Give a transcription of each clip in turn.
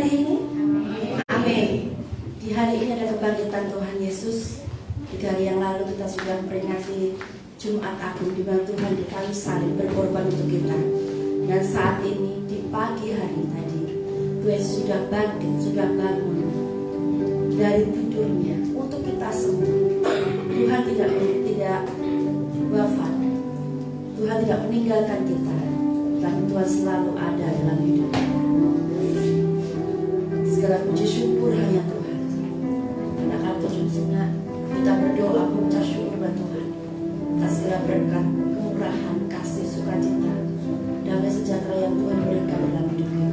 hari ini? Amin. Di hari ini ada kebangkitan Tuhan Yesus. 3 hari yang lalu kita sudah memperingati Jumat Agung, di mana Tuhan di kayu salib berkorban untuk kita. Dan saat ini di pagi hari tadi Tuhan sudah bangkit, sudah bangun dari tidurnya untuk kita semua. Tuhan tidak wafat. Tuhan tidak meninggalkan kita, tapi Tuhan selalu ada dalam hidup kita. Segala puji syukur hanya Tuhan. Karena kata Tuhan kita berdoa mengucap syukur kepada Tuhan atas segala berkat, kemurahan, kasih, sukacita, damai sejahtera yang Tuhan berikan dalam hidup kita.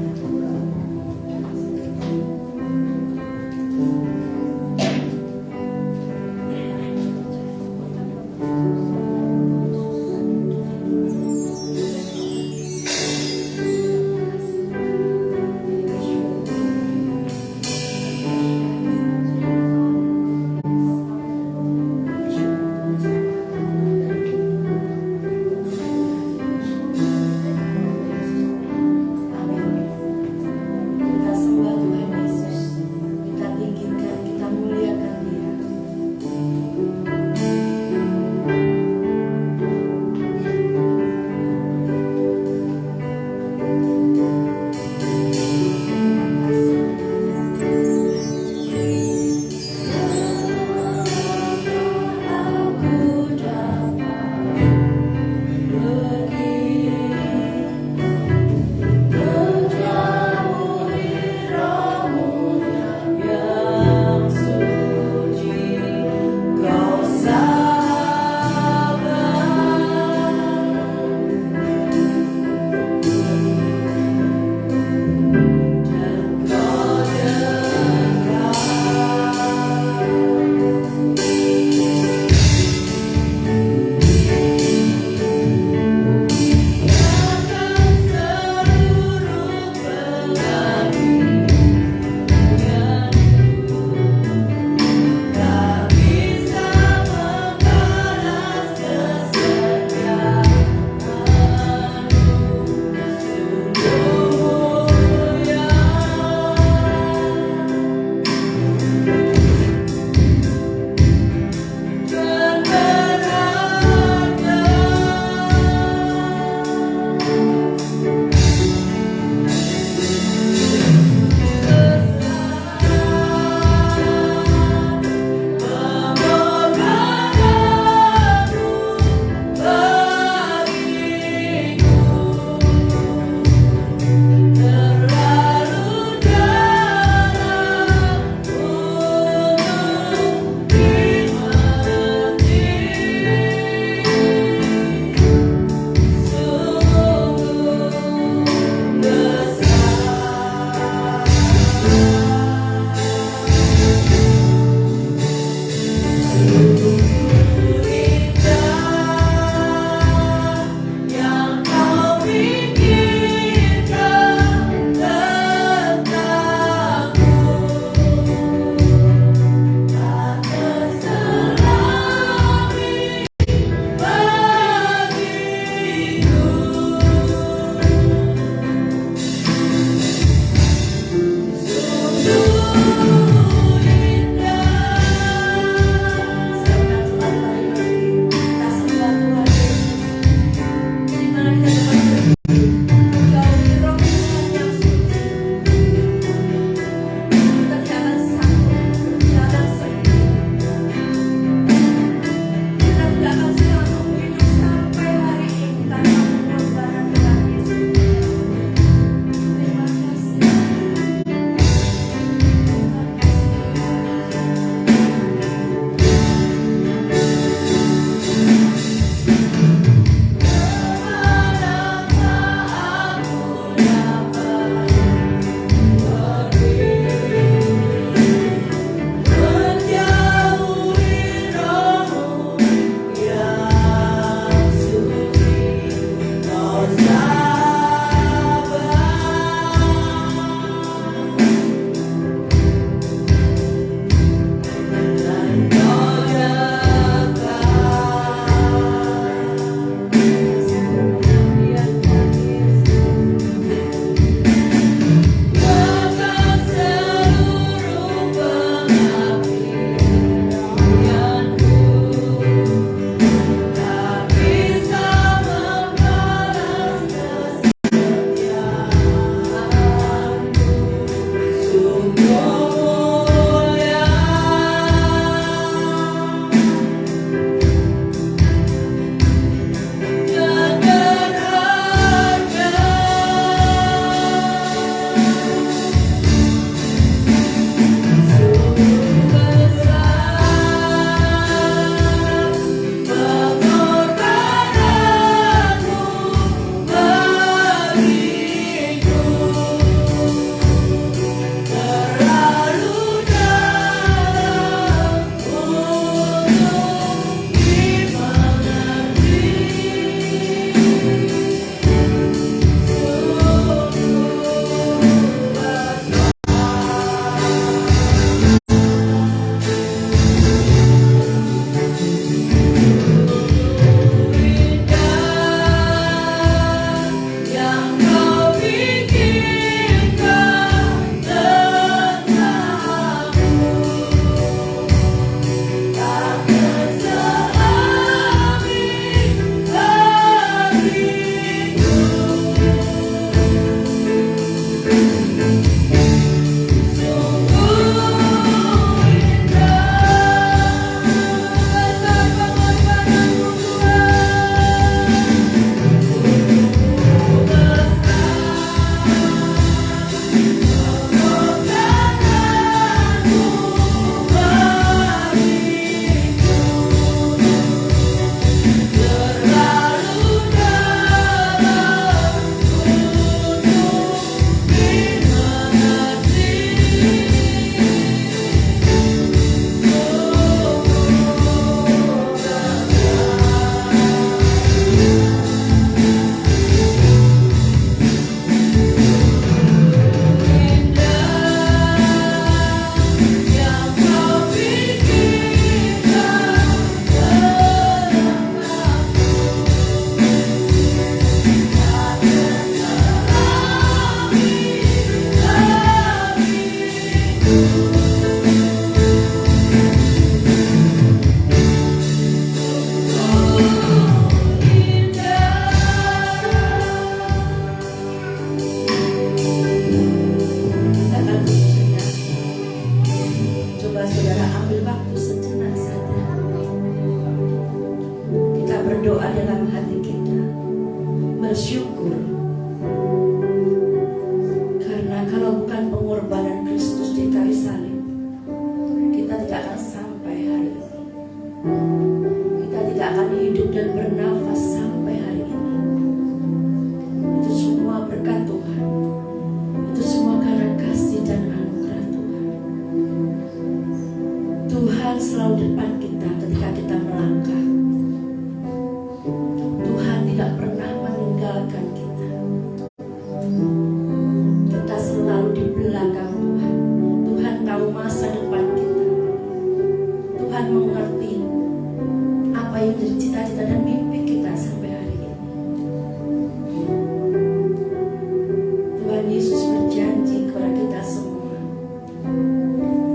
bukan pengorbanan Kristus di kayu salib, kita tidak akan sampai hari ini. Kita tidak akan hidup dan bernafas sampai hari ini. Itu semua berkat Tuhan. Itu semua karena kasih dan anugerah Tuhan. Tuhan selalu di depan kita ketika kita melangkah. Tuhan tidak pernah meninggalkan kita. Kita selalu di belakang Tuhan. Tuhan tahu masa depan kita. Tuhan mengerti apa yang menjadi cita-cita dan mimpi kita sampai hari ini. Tuhan Yesus berjanji kepada kita semua,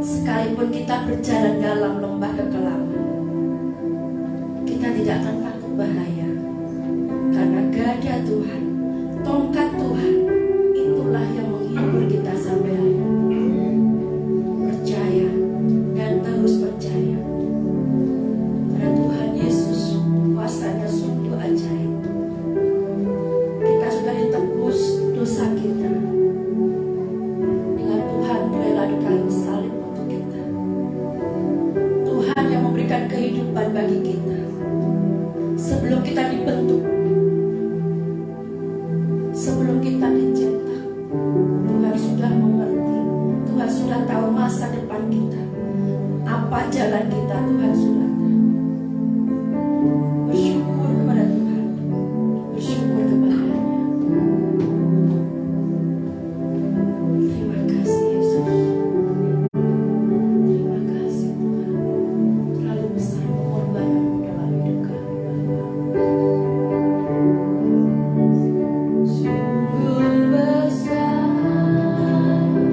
sekalipun kita berjalan dalam lembah kekelaman, kita tidak akan takut bahaya, karena gada Tuhan, tongkat Tuhan, itulah yang menghibur kita sampai hari ini. Percaya dan terus percaya, karena Tuhan Yesus kuasanya sungguh ajaib. Kita sudah ditebus dosa kita dengan Tuhan rela di kayu salib untuk kita. Tuhan yang memberikan kehidupan bagi kita sebelum kita dibentuk, sebelum kita dicetak. Tuhan sudah mengerti, Tuhan sudah tahu masa depan kita, apa jalan kita, Tuhan sudah tahu. Bersyukur kepada Tuhan, bersyukur kepada-Nya. Terima kasih Yesus, terima kasih Tuhan. Terlalu besar pengorbanan-Mu dalam hidup kami, Bapa. Sungguh besar pengorbanan-Mu.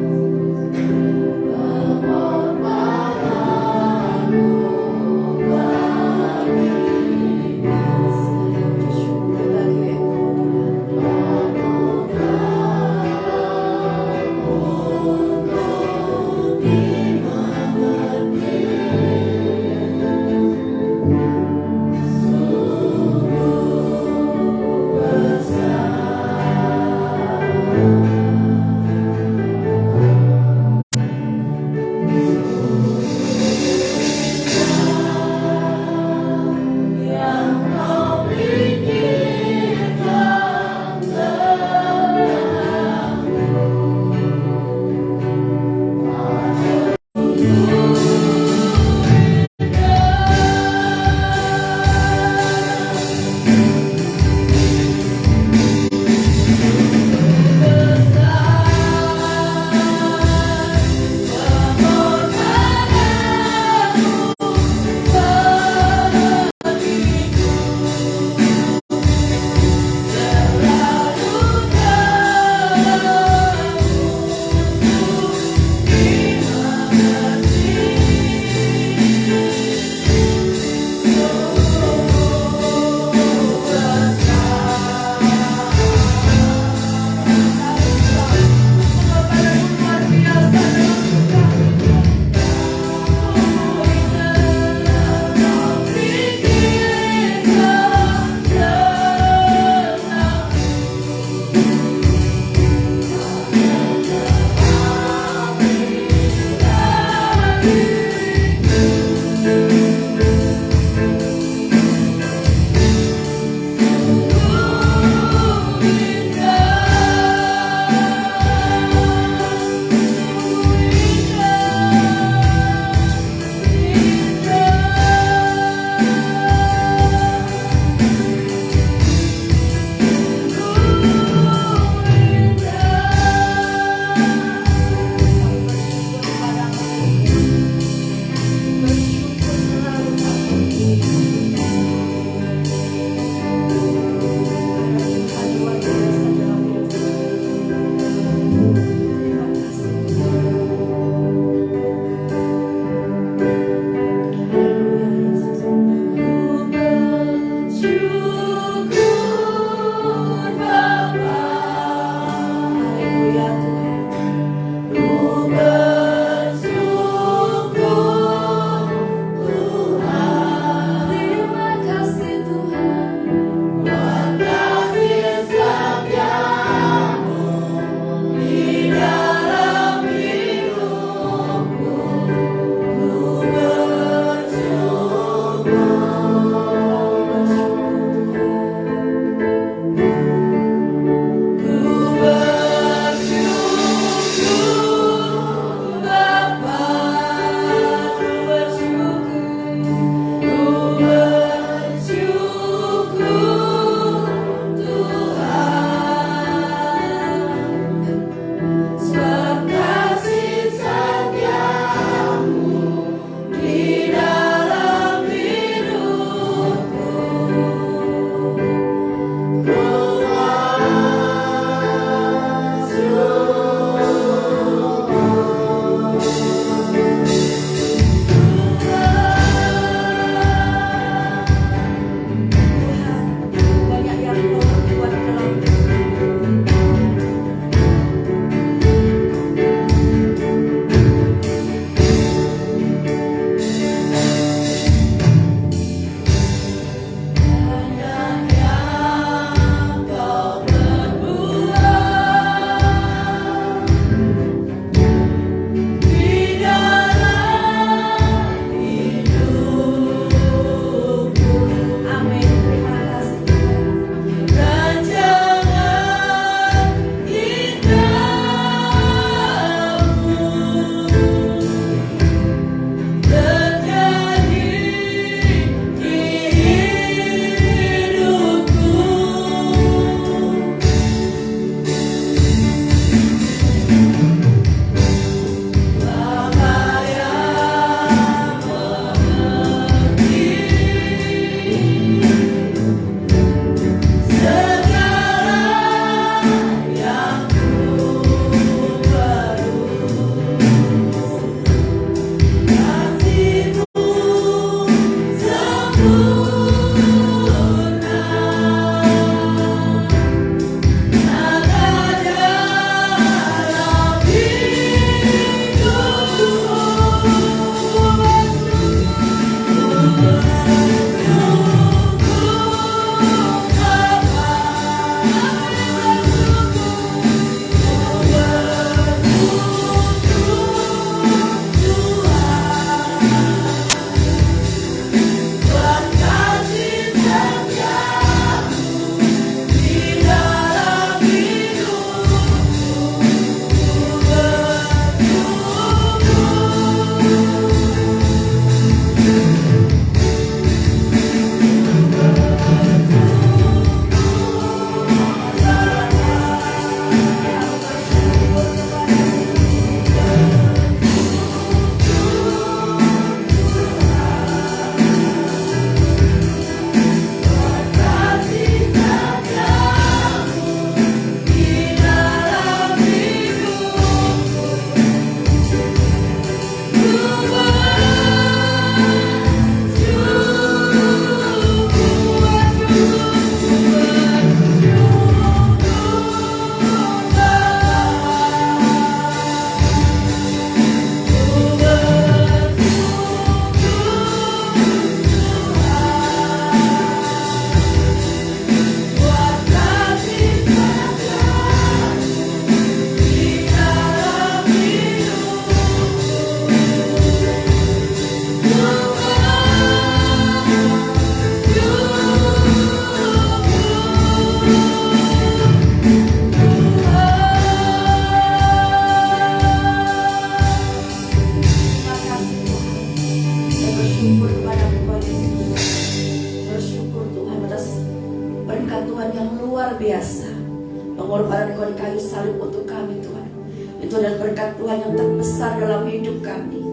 Itu adalah berkat Tuhan yang terbesar dalam hidup kami.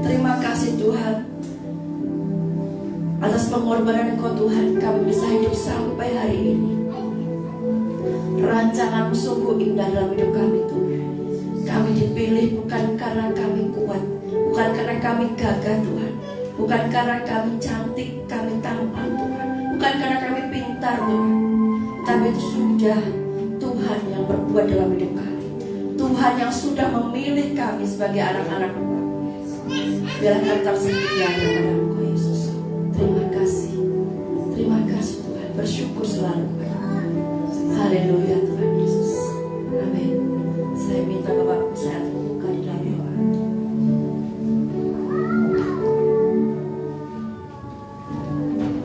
Terima kasih Tuhan atas pengorbanan Engkau Tuhan, kami bisa hidup sampai hari ini. Rancangan-Mu sungguh indah dalam hidup kami Tuhan. Kami dipilih bukan karena kami kuat, bukan karena kami gagah Tuhan, bukan karena kami cantik, kami tampan Tuhan, bukan karena kami pintar Tuhan, tapi itu sudah Tuhan yang berbuat dalam hidup kami. Tuhan yang sudah memilih kami sebagai anak-anak Tuhan. Biarlah kami tersedia kepada Engkau Yesus. Terima kasih Tuhan, bersyukur selalu. Haleluya Tuhan Yesus. Amin. Saya minta Bapak saat membuka di dalam doa.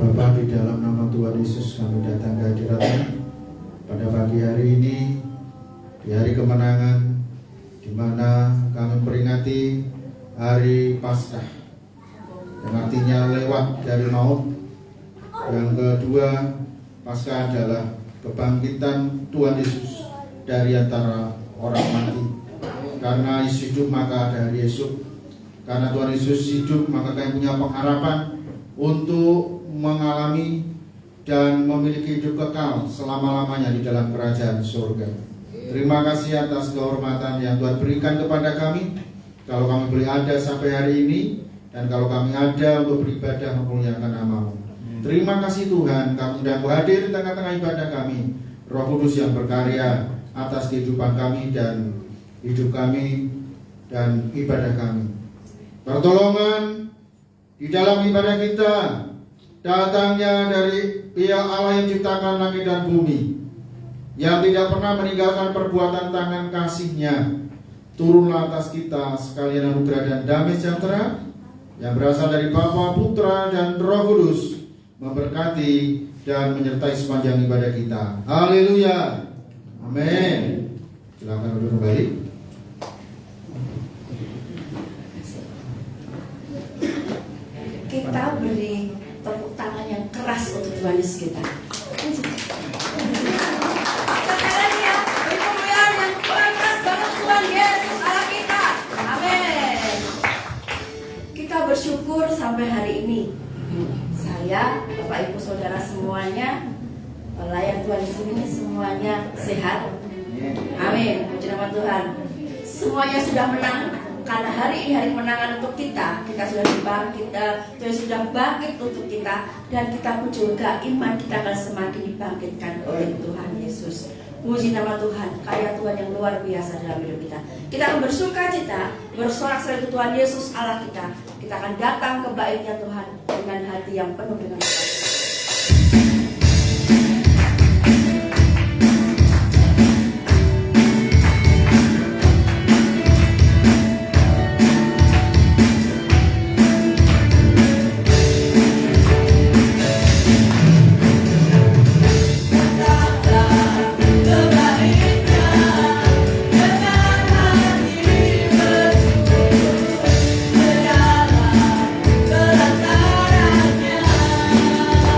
Bapa, di dalam nama Tuhan Yesus kami datang ke hadirat-Mu pada pagi hari ini, di hari kemenangan, di mana kami memperingati hari Paskah, yang artinya lewat dari maut. Yang kedua, Paskah adalah kebangkitan Tuhan Yesus dari antara orang mati. Karena Yesus hidup maka ada hari esok. Karena Tuhan Yesus hidup maka kami punya pengharapan untuk mengalami dan memiliki hidup kekal selama-lamanya di dalam kerajaan surga. Terima kasih atas kehormatan yang Tuhan berikan kepada kami. Kalau kami boleh ada sampai hari ini, dan kalau kami ada untuk beribadah memuliakan nama-Mu. Terima kasih Tuhan, kami sudah hadir di tengah-tengah ibadah kami. Roh Kudus yang berkarya atas kehidupan kami dan hidup kami dan ibadah kami. Pertolongan di dalam ibadah kita datangnya dari pihak Allah yang ciptakan langit dan bumi, yang tidak pernah meninggalkan perbuatan tangan kasih-Nya. Turunlah atas kita sekalian anugerah dan damai sejahtera yang berasal dari Bapa, Putra, dan Roh Kudus, memberkati dan menyertai sepanjang ibadah kita. Haleluya. Amin. Silakan duduk kembali. Kita beri tepuk tangan yang keras untuk Tuhan Yesus kita. Sekarang ya, beri kemuliaan yang keras banget Tuhan Yesus Allah kita. Amin. Kita bersyukur sampai hari ini. Saya, Bapak Ibu Saudara semuanya, pelayan Tuhan di sini semuanya sehat. Amin. Puji nama Tuhan. Semuanya sudah menang. Karena hari ini hari kemenangan untuk kita sudah dibangkit, Tuhan sudah bangkit untuk kita, dan kita pun juga iman kita akan semakin dibangkitkan oleh Tuhan Yesus. Puji nama Tuhan, karya Tuhan yang luar biasa dalam hidup kita. Kita akan bersuka cita, bersorak-sorai ke Tuhan Yesus Allah kita. Kita akan datang ke baitnya Tuhan dengan hati yang penuh dengan kasih. Berangkat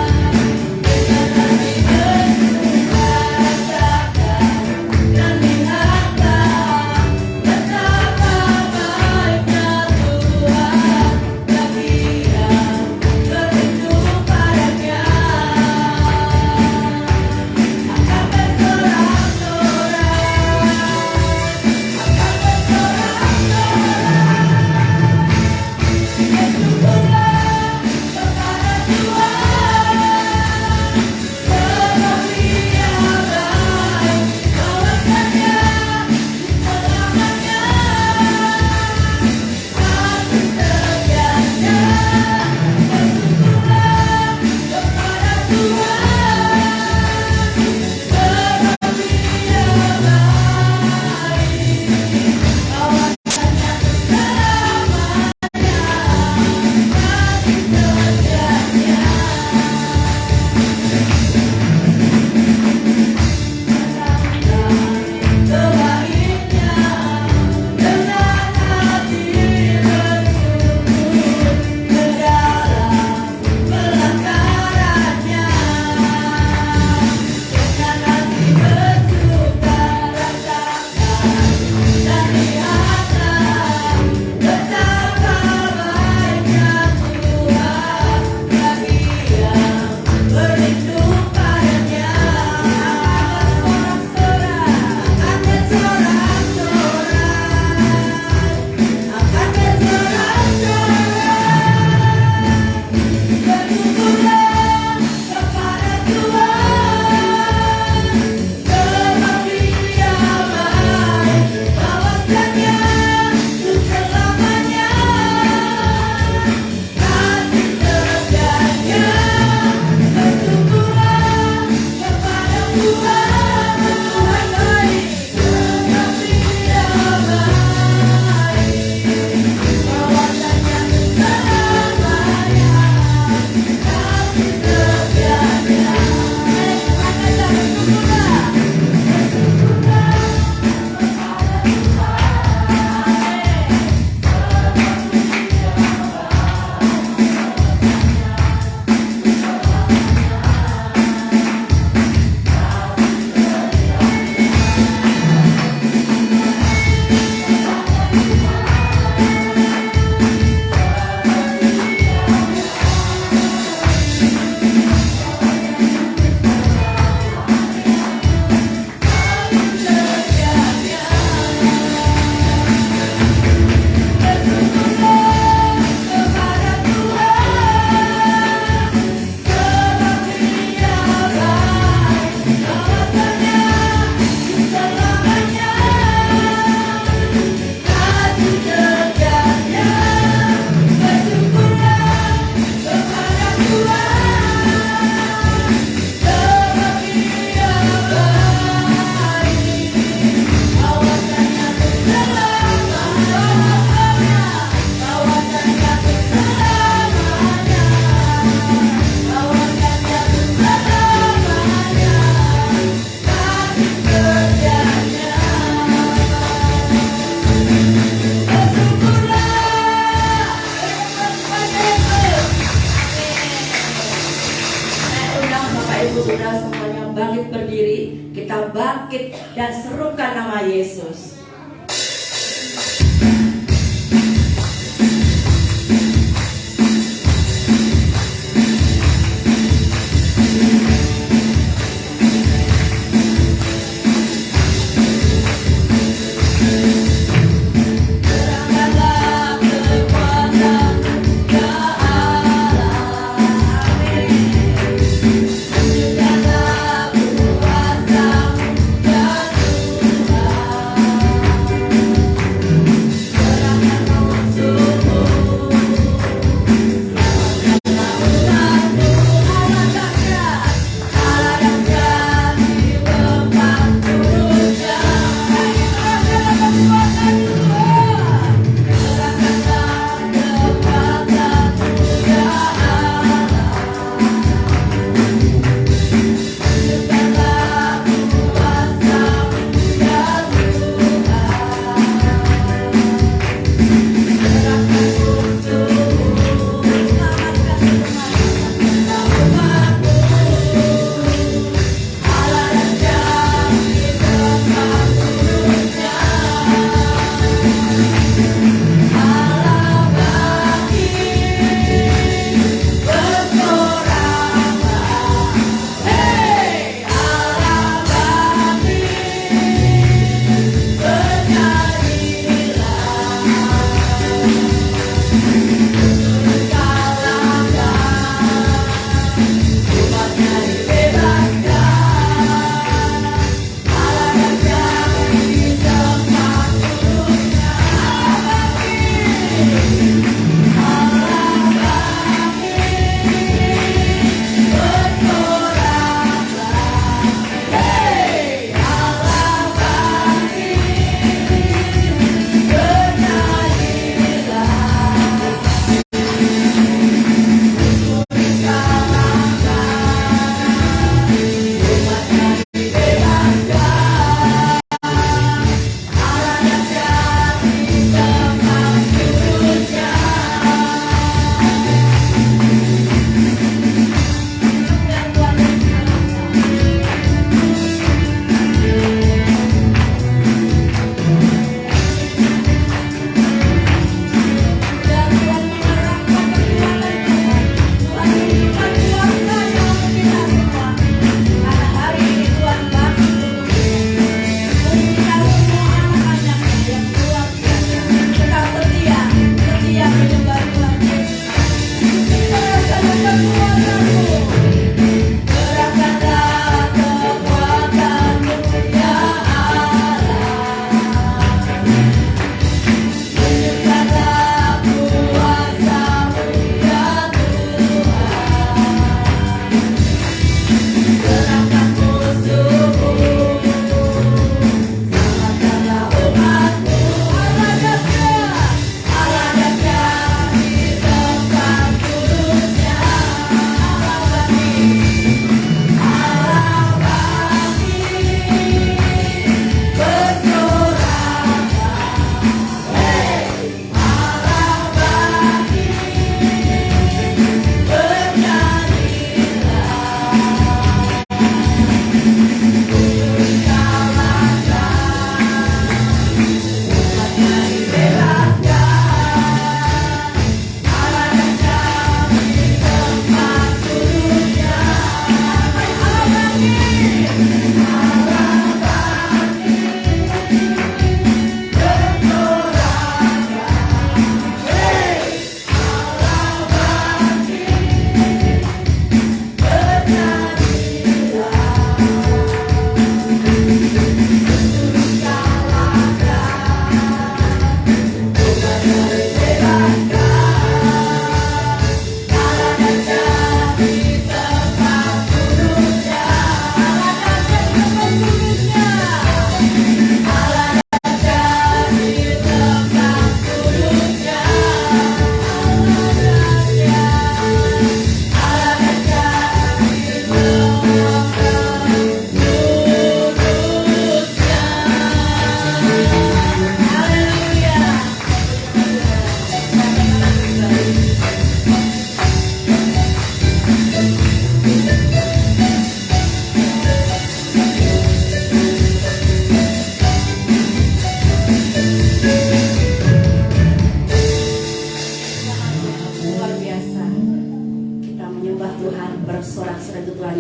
bangkit dan serukan nama Yesus.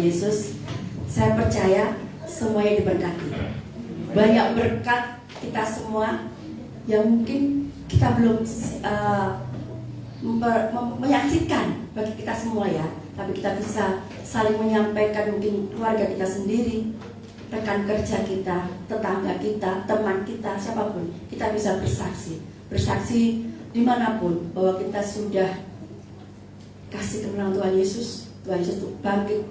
Yesus, saya percaya semuanya diberkati. Banyak berkat kita semua yang mungkin kita belum menyaksikan bagi kita semua ya, tapi kita bisa saling menyampaikan, mungkin keluarga kita sendiri, rekan kerja kita, tetangga kita, teman kita, siapapun, kita bisa bersaksi dimanapun bahwa kita sudah kasih kemenangan Tuhan Yesus. Tuhan Yesus itu bangkit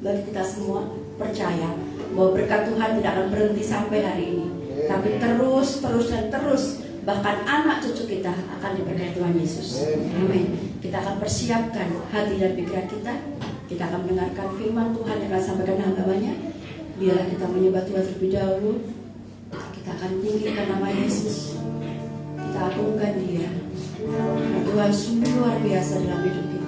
bagi kita semua. Percaya bahwa berkat Tuhan tidak akan berhenti sampai hari ini, tapi terus dan terus, bahkan anak cucu kita akan diberkati Tuhan Yesus. Amin. Kita akan persiapkan hati dan pikiran kita. Kita akan mendengarkan firman Tuhan yang akan sampaikan hamba-Nya. Biarlah kita menyembah Tuhan terlebih dahulu. Kita akan tinggikan nama Yesus. Kita agungkan Dia. Tuhan sungguh luar biasa dalam hidup kita.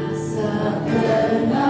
Rasa tenang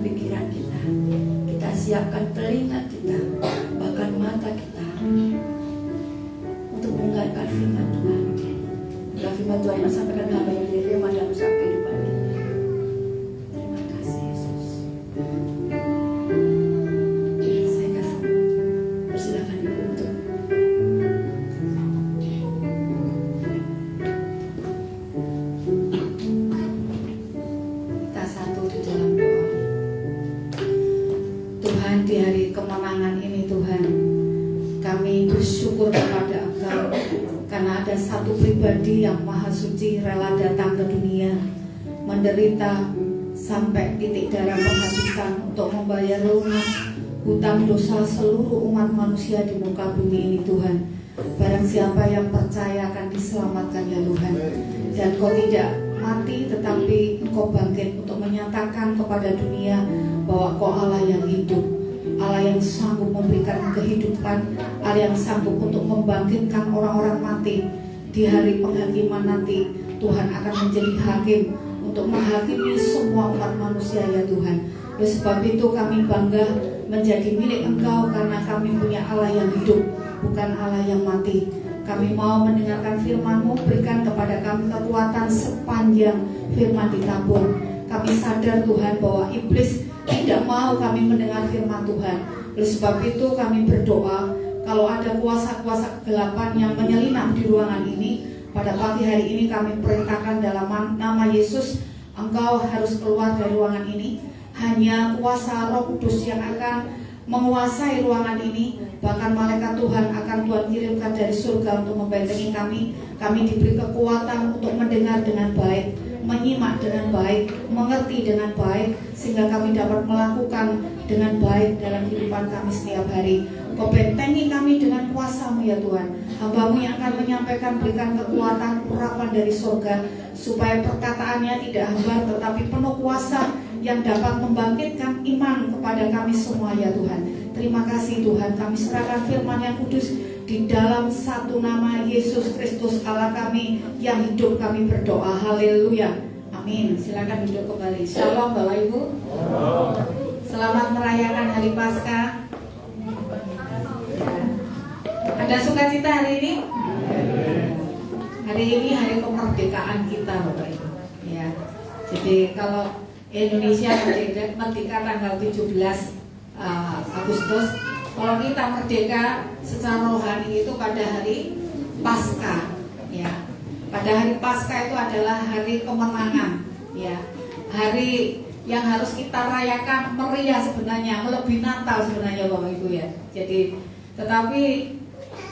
pikiran kita. Kita siapkan telinga kita, bahkan mata kita, untuk mendengarkan firman Tuhan. Dan firman Tuhan yang disampaikan hamba yang diterima dalam satu kehidupan kita. Terima kasih Yesus. Saya kasih persilakan Ibu untuk kita satu di dalam doa. Tuhan, di hari kemenangan ini Tuhan, kami bersyukur kepada Engkau karena ada satu pribadi yang maha suci rela datang ke dunia, menderita sampai titik darah penghabisan untuk membayar lunas hutang dosa seluruh umat manusia di muka bumi ini Tuhan. Barang siapa yang percaya akan diselamatkan ya Tuhan. Dan Kau tidak mati tetapi Kau bangkit untuk menyatakan kepada dunia bahwa Kau Allah yang hidup, Allah yang sanggup memberikan kehidupan, Allah yang sanggup untuk membangkitkan orang-orang mati. Di hari penghakiman nanti Tuhan akan menjadi hakim untuk menghakimi semua umat manusia ya Tuhan. Oleh sebab itu kami bangga menjadi milik Engkau karena kami punya Allah yang hidup, bukan Allah yang mati. Kami mau mendengarkan firman-Mu, berikan kepada kami kekuatan sepanjang firman ditabur. Kami sadar Tuhan bahwa iblis tidak mau kami mendengar firman Tuhan. Oleh sebab itu kami berdoa, kalau ada kuasa-kuasa kegelapan yang menyelinap di ruangan ini, pada pagi hari ini kami perintahkan dalam nama Yesus, Engkau harus keluar dari ruangan ini. Hanya kuasa Roh Kudus yang akan menguasai ruangan ini. Bahkan malaikat Tuhan akan Tuhan kirimkan dari surga untuk membentengi kami. Kami diberi kekuatan untuk mendengar dengan baik, menyimak dengan baik, mengerti dengan baik, sehingga kami dapat melakukan dengan baik dalam kehidupan kami setiap hari. Kau bentengi kami dengan kuasa-Mu ya Tuhan. Hamba-Mu yang akan menyampaikan, berikan kekuatan urapan dari surga, supaya perkataannya tidak hambar tetapi penuh kuasa yang dapat membangkitkan iman kepada kami semua ya Tuhan. Terima kasih Tuhan, kami serahkan firman yang kudus di dalam satu nama Yesus Kristus Allah kami yang hidup, kami berdoa. Haleluya, amin. Silakan duduk kembali. Shalom Bapak Ibu. Selamat merayakan hari Paskah. Ada sukacita hari ini? Hari ini hari kemerdekaan kita Bapak Ibu ya. Jadi kalau Indonesia merdeka tanggal 17 Agustus, kalau kita merdeka secara rohani itu pada hari Paskah ya. Pada hari Paskah itu adalah hari kemenangan ya. Hari yang harus kita rayakan meriah sebenarnya, melebihi Natal sebenarnya Bapak Ibu ya. Jadi tetapi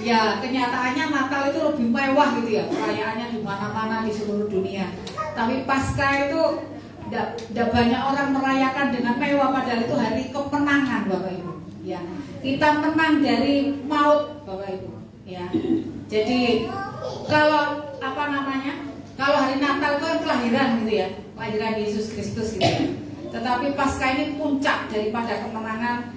ya kenyataannya Natal itu lebih mewah gitu ya, perayaannya di mana-mana di seluruh dunia. Tapi Paskah itu tidak banyak orang merayakan dengan mewah, padahal itu hari kemenangan Bapak Ibu ya. Kita menang dari maut Bapak Ibu ya. Jadi kalau kalau hari Natal itu kan kelahiran gitu ya, kelahiran Yesus Kristus gitu ya. Tetapi Paskah ini puncak daripada kemenangan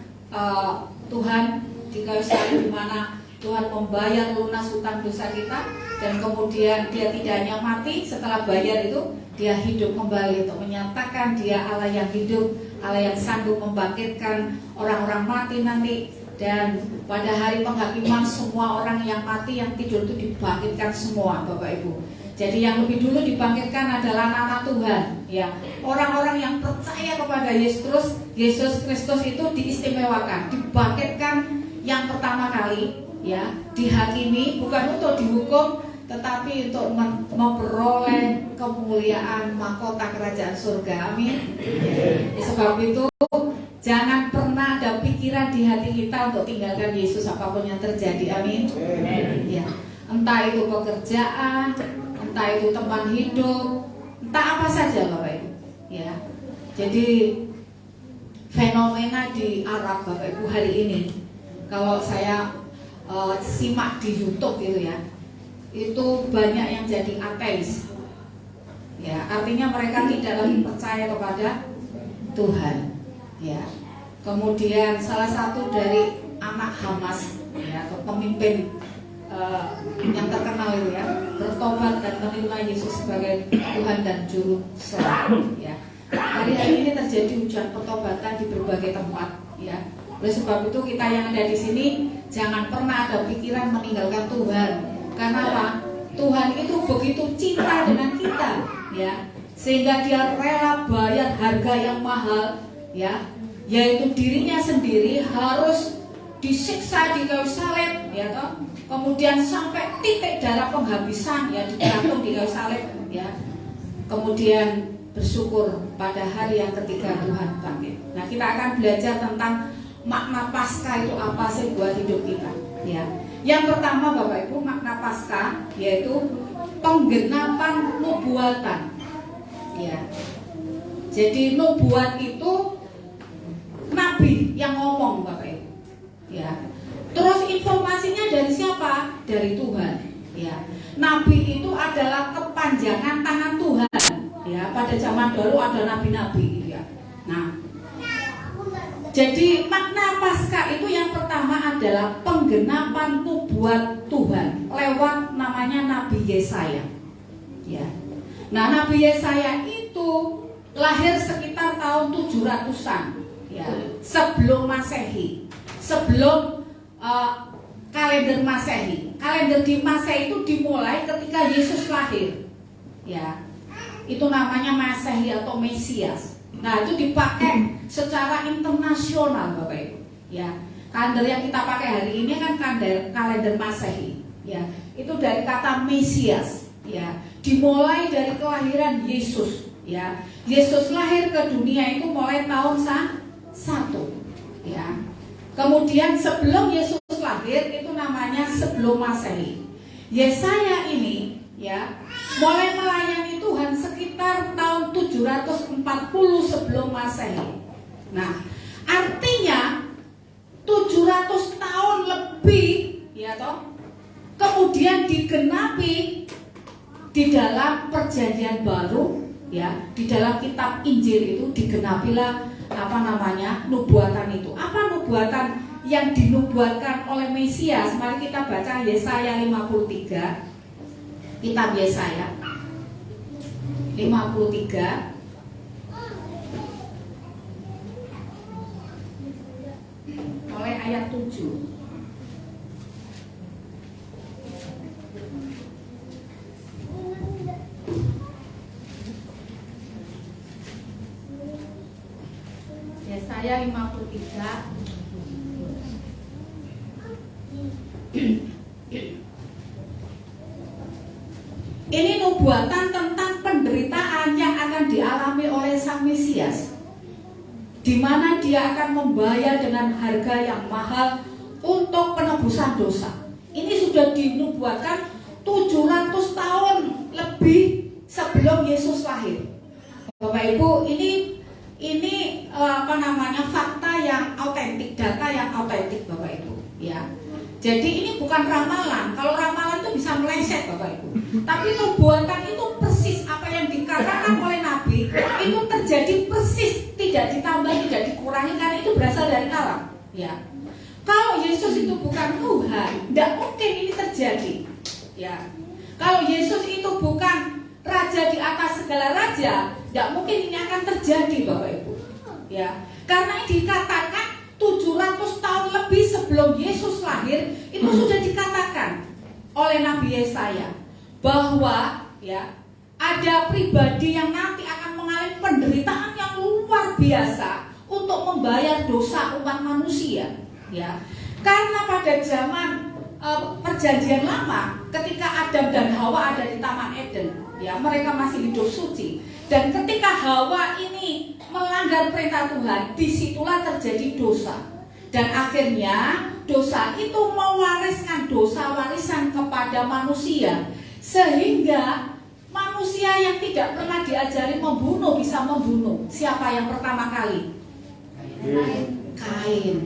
Tuhan di kayu salib, di mana Tuhan membayar lunas hutang dosa kita, dan kemudian Dia tidak hanya mati, setelah bayar itu Dia hidup kembali untuk menyatakan Dia Allah yang hidup, Allah yang sanggup membangkitkan orang-orang mati nanti. Dan pada hari penghakiman semua orang yang mati, yang tidur itu dibangkitkan semua Bapak Ibu. Jadi yang lebih dulu dibangkitkan adalah anak-anak Tuhan ya. Orang-orang yang percaya kepada Yesus Kristus itu diistimewakan, dibangkitkan yang pertama kali ya, dihakimi bukan untuk dihukum tetapi untuk memperoleh kemuliaan mahkota kerajaan surga. Amin. Sebab itu jangan pernah ada pikiran di hati kita untuk tinggalkan Yesus apapun yang terjadi. Amin. Ya. Entah itu pekerjaan, entah itu teman hidup, entah apa saja Bapak Ibu. Ya. Jadi fenomena di Arab Bapak Ibu hari ini, kalau saya simak di YouTube gitu ya, itu banyak yang jadi ateis. Ya, artinya mereka tidak lagi percaya kepada Tuhan. Ya. Kemudian salah satu dari anak Hamas, ya, pemimpin yang terkenal itu ya, bertobat dan menerima Yesus sebagai Tuhan dan Juru Selamat. Ya. Hari-hari ini terjadi hujan pertobatan di berbagai tempat, ya. Oleh sebab itu kita yang ada di sini jangan pernah ada pikiran meninggalkan Tuhan. Karena apa? Tuhan itu begitu cinta dengan kita, ya, sehingga Dia rela bayar harga yang mahal, ya, yaitu dirinya sendiri harus disiksa di kayu salib, ya toh. Kemudian sampai titik darah penghabisan, ya, digantung di kayu salib, ya. Kemudian bersyukur pada hari yang ketiga Tuhan bangkit. Nah, kita akan belajar tentang makna Paskah itu apa sih buat hidup kita, ya. Yang pertama Bapak Ibu, makna Paskah yaitu penggenapan nubuatan, ya. Jadi nubuat itu nabi yang ngomong Bapak Ibu, ya. Terus informasinya dari siapa? Dari Tuhan, ya. Nabi itu adalah kepanjangan tangan Tuhan, ya. Pada zaman dulu ada nabi-nabi, gitu ya. Nah, jadi makna Paskah itu yang pertama adalah penggenapan nubuat Tuhan lewat namanya Nabi Yesaya, ya. Nah, Nabi Yesaya itu lahir sekitar tahun 700-an, ya, sebelum Masehi, sebelum kalender Masehi. Kalender di Masehi itu dimulai ketika Yesus lahir, ya. Itu namanya Masehi atau Mesias. Nah, itu dipakai secara internasional Bapak Ibu, ya. Kalender yang kita pakai hari ini kan kalender Masehi, ya. Itu dari kata Mesias, ya. Dimulai dari kelahiran Yesus, ya. Yesus lahir ke dunia itu mulai tahun 1, ya. Kemudian sebelum Yesus lahir itu namanya sebelum Masehi. Yesaya ini, ya, mulai melayani Tuhan sekitar tahun 740 sebelum Masehi. Nah, artinya 700 tahun lebih, ya toh, kemudian digenapi di dalam Perjanjian Baru, ya, di dalam kitab Injil itu digenapilah nubuatan itu. Apa nubuatan yang dinubuatkan oleh Mesias? Mari kita baca Yesaya 53. Kitab Yesaya 53 mulai ayat 7. Yesaya 53 ini nubuatan tentang penderitaan yang akan dialami oleh Sang Mesias, di mana Dia akan membayar dengan harga yang mahal untuk penebusan dosa. Ini sudah dinubuatkan 700 tahun lebih sebelum Yesus lahir. Bapak Ibu, ini fakta yang autentik, data yang autentik Bapak Ibu, ya. Jadi ini bukan ramalan. Kalau ramalan itu bisa meleset Bapak Ibu. Tapi nubuatan itu persis apa yang dikatakan oleh Nabi itu terjadi persis, tidak ditambah, tidak dikurangi, karena itu berasal dari Allah, ya. Kalau Yesus itu bukan Tuhan, tidak mungkin ini terjadi, ya. Kalau Yesus itu bukan Raja di atas segala raja, tidak mungkin ini akan terjadi Bapak Ibu, ya. Karena dikatakan 700 tahun lebih sebelum Yesus lahir itu sudah dikatakan oleh Nabi Yesaya bahwa, ya, ada pribadi yang nanti akan mengalami penderitaan yang luar biasa untuk membayar dosa umat manusia, ya. Karena pada zaman Perjanjian Lama, ketika Adam dan Hawa ada di Taman Eden, ya, mereka masih hidup suci. Dan ketika Hawa ini melanggar perintah Tuhan, disitulah terjadi dosa. Dan akhirnya dosa itu mewariskan dosa warisan kepada manusia, sehingga manusia yang tidak pernah diajari membunuh bisa membunuh. Siapa yang pertama kali? Kain,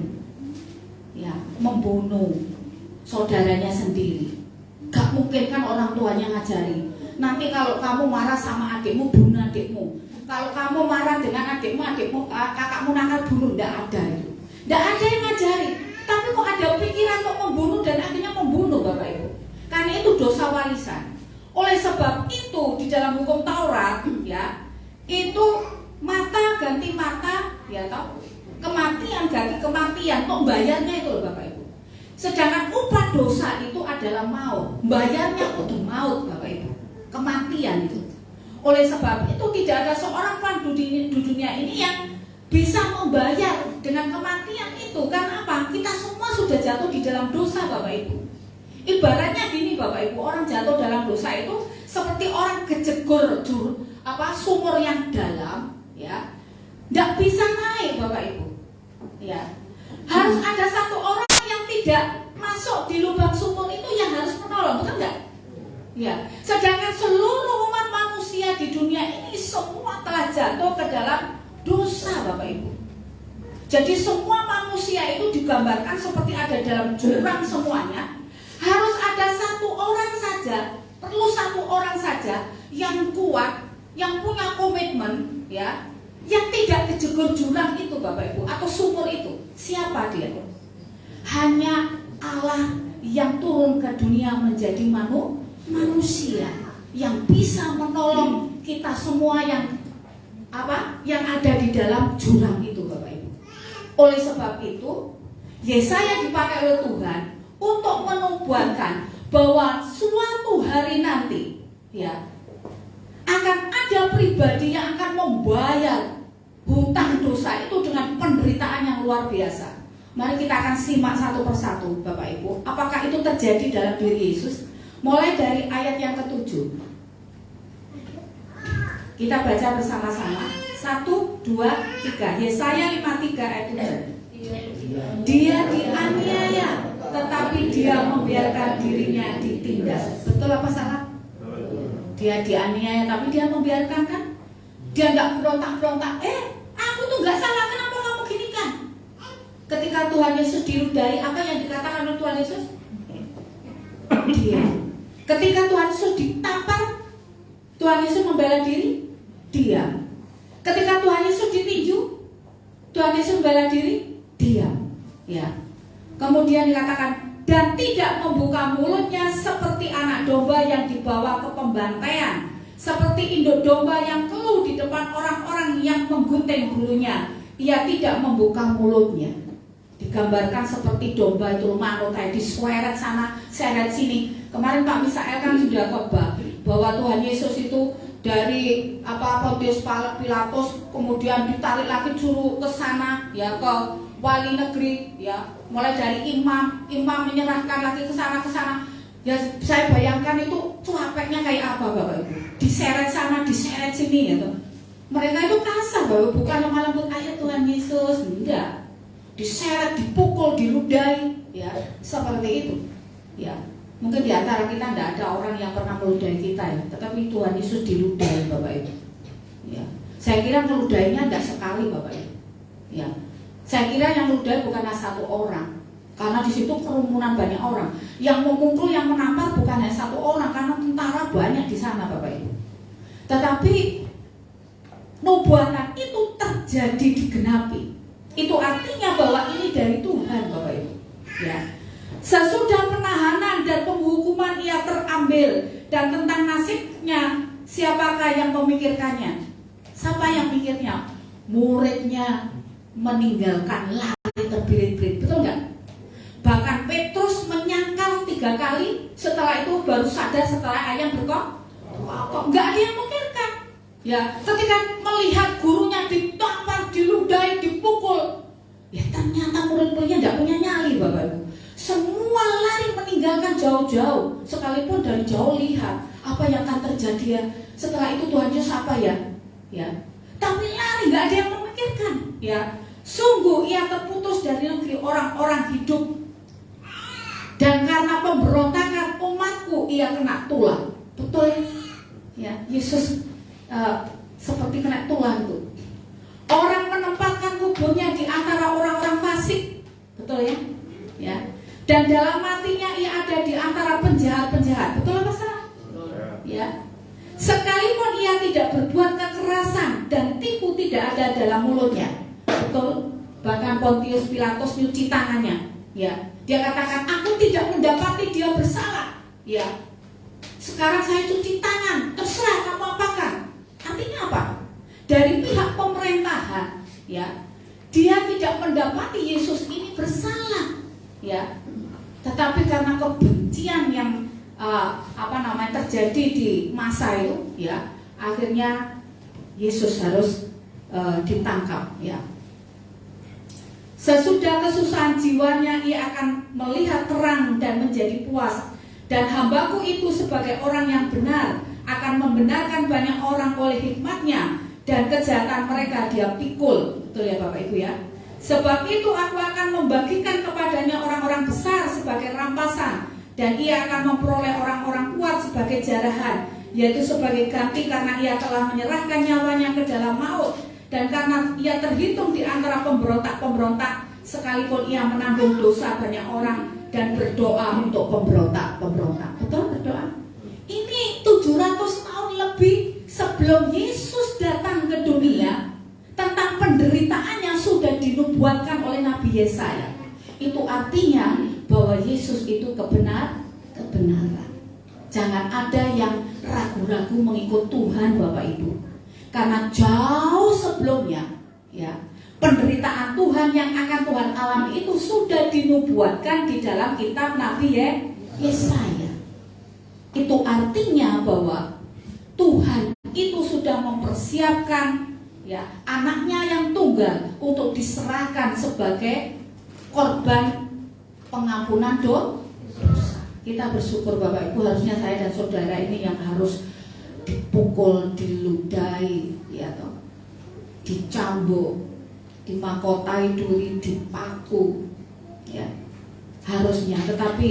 ya, membunuh saudaranya sendiri. Gak mungkin kan orang tuanya ngajari, nanti kalau kamu marah sama adikmu, bunuh adikmu. Kalau kamu marah dengan adikmu, kakakmu nakal, bunuh. Tidak ada itu. Tidak ada yang ngajari. Tapi kok ada pikiran kok membunuh dan akhirnya membunuh Bapak Ibu. Karena itu dosa warisan. Oleh sebab itu di dalam hukum Taurat, ya, itu mata ganti mata, ya toh, kematian ganti kematian, kok bayarnya itu loh Bapak Ibu. Sedangkan upah dosa itu adalah maut, bayarnya untuk maut Bapak Ibu, kematian itu. Oleh sebab itu tidak ada seorang pun di dunia ini yang bisa membayar dengan kematian itu. Karena apa? Kita semua sudah jatuh di dalam dosa Bapak Ibu. Ibaratnya gini Bapak Ibu, orang jatuh dalam dosa itu seperti orang kejegur sumur yang dalam, ya, tidak bisa naik Bapak Ibu, ya. Harus ada satu orang yang tidak masuk di lubang sumur itu yang harus menolong, betul nggak? Ya. Sedangkan seluruh umat manusia di dunia ini semua telah jatuh ke dalam dosa Bapak Ibu. Jadi semua manusia itu digambarkan seperti ada dalam jurang semuanya. Harus ada satu orang saja, perlu satu orang saja yang kuat, yang punya komitmen, ya, yang tidak kejegur jurang itu Bapak Ibu atau sumur itu. Siapa dia? Hanya Allah yang turun ke dunia menjadi manusia yang bisa menolong kita semua yang ada di dalam jurang itu Bapak Ibu. Oleh sebab itu Yesaya dipakai oleh Tuhan untuk menubuatkan bahwa suatu hari nanti, ya, akan ada pribadi yang akan membayar hutang dosa itu dengan penderitaan yang luar biasa. Mari kita akan simak satu persatu Bapak Ibu. Apakah itu terjadi dalam diri Yesus? Mulai dari ayat yang ke-7. Kita baca bersama-sama. 1, 2, 3. Yesaya 53 ayat 7. Dia dianiaya, tetapi dia membiarkan dirinya ditindas. Betul apa salah? Dia dianiaya, tapi dia membiarkan, kan? Dia nggak berontak-berontak. Aku tuh nggak salah, kenapa kamu gini kan? Ketika Tuhan Yesus diludahi, apa yang dikatakan oleh Tuhan Yesus? Dia. Ketika Tuhan Yesus ditampar, Tuhan Yesus membela diri, diam. Ketika Tuhan Yesus ditinju, Tuhan Yesus membela diri, diam. Ya. Kemudian dikatakan, dan tidak membuka mulutnya seperti anak domba yang dibawa ke pembantaian, seperti induk domba yang keluh di depan orang-orang yang menggunting bulunya. Ia tidak membuka mulutnya. Digambarkan seperti domba itu manut kayak diseret sana, seret sini. Kemarin Pak Misael kan sudah khotbah bahwa Tuhan Yesus itu dari Pontius Pilatus kemudian ditarik lagi suruh ke sana, ya, ke wali negeri, ya, mulai dari imam menyerahkan lagi ke sana. Ya, saya bayangkan itu capeknya kayak apa Bapak Ibu. Diseret sana, diseret sini, ya toh. Mereka itu kasar Bapak, bukan lemah lembut ayat Tuhan Yesus, enggak. Diseret, dipukul, diludahi, ya, seperti itu. Ya, mungkin di antara kita tidak ada orang yang pernah meludahi kita, ya, tetapi Tuhan Yesus diludahi Bapak Ibu. Ya, saya kira meludahinya tidak sekali Bapak Ibu. Ya, saya kira yang meludahi bukanlah satu orang, karena di situ kerumunan banyak orang. Yang memukul, yang menampar bukan hanya satu orang, karena tentara banyak di sana Bapak Ibu. Tetapi nubuatan itu terjadi digenapi. Itu artinya bahwa ini dari Tuhan Bapak Ibu, ya. Sesudah penahanan dan penghukuman ia terambil, dan tentang nasibnya siapakah yang memikirkannya? Siapa yang mikirnya? Muridnya meninggalkan lari terbirit-birit, betul nggak? Bahkan Petrus menyangkal 3 kali, setelah itu baru sadar setelah ayam berkok. Nggak ada yang memikirkan. Ya, ketika melihat gurunya ditampar, diludahi, dipukul, ya ternyata murid-muridnya tidak punya nyali Bapak Ibu. Semua lari meninggalkan jauh-jauh, sekalipun dari jauh lihat apa yang akan terjadi, ya. Setelah itu Tuhan Yesus apa, ya? Ya, tapi lari, nggak ada yang memikirkan, ya. Sungguh ia terputus dari negeri orang-orang hidup, dan karena pemberontakan umatku ia kena tulah. Betul, ya, Yesus seperti kena tulah itu. Orang menempatkan kuburnya di antara orang-orang fasik, betul ya? Ya. Dan dalam matinya ia ada di antara penjahat-penjahat, betul apa salah? Ya. Sekalipun ia tidak berbuat kekerasan dan tipu tidak ada dalam mulutnya, betul. Bahkan Pontius Pilatus nyuci tangannya, ya. Dia katakan, aku tidak mendapati dia bersalah, ya. Sekarang saya cuci tangan, terserah kamu apakan. Artinya apa? dari pihak pemerintahan, ya, dia tidak mendapati Yesus ini bersalah, ya, tetapi karena kebencian yang terjadi di masa itu, ya, akhirnya Yesus harus ditangkap, ya. Sesudah kesusahan jiwanya, ia akan melihat terang dan menjadi puas. Dan hambaku itu sebagai orang yang benar akan membenarkan banyak orang oleh hikmatnya, dan kejahatan mereka dia pikul. Betul ya Bapak Ibu ya. Sebab itu aku akan membagikan kepadanya orang-orang besar sebagai rampasan, dan ia akan memperoleh orang-orang kuat sebagai jarahan, yaitu sebagai ganti karena ia telah menyerahkan nyawanya ke dalam maut. Dan karena ia terhitung di antara pemberontak-pemberontak, sekalipun ia menanggung dosa banyak orang dan berdoa untuk pemberontak-pemberontak. Betul berdoa? Ini 700 tahun lebih sebelum Yesus datang ke dunia, tentang penderitaan yang sudah dinubuatkan oleh Nabi Yesaya. Itu artinya bahwa Yesus itu kebenaran. Jangan ada yang ragu-ragu mengikut Tuhan Bapak Ibu. Karena jauh sebelumnya, ya, penderitaan Tuhan yang akan Tuhan alami itu sudah dinubuatkan di dalam kitab Nabi Yesaya. Itu artinya bahwa Tuhan itu sudah mempersiapkan, ya, anaknya yang tunggal untuk diserahkan sebagai korban pengampunan dosa. Kita bersyukur Bapak Ibu, harusnya saya dan saudara ini yang harus dipukul, diludahi, ya toh, dicambuk, dimahkotai duri, dipaku, ya, harusnya. Tetapi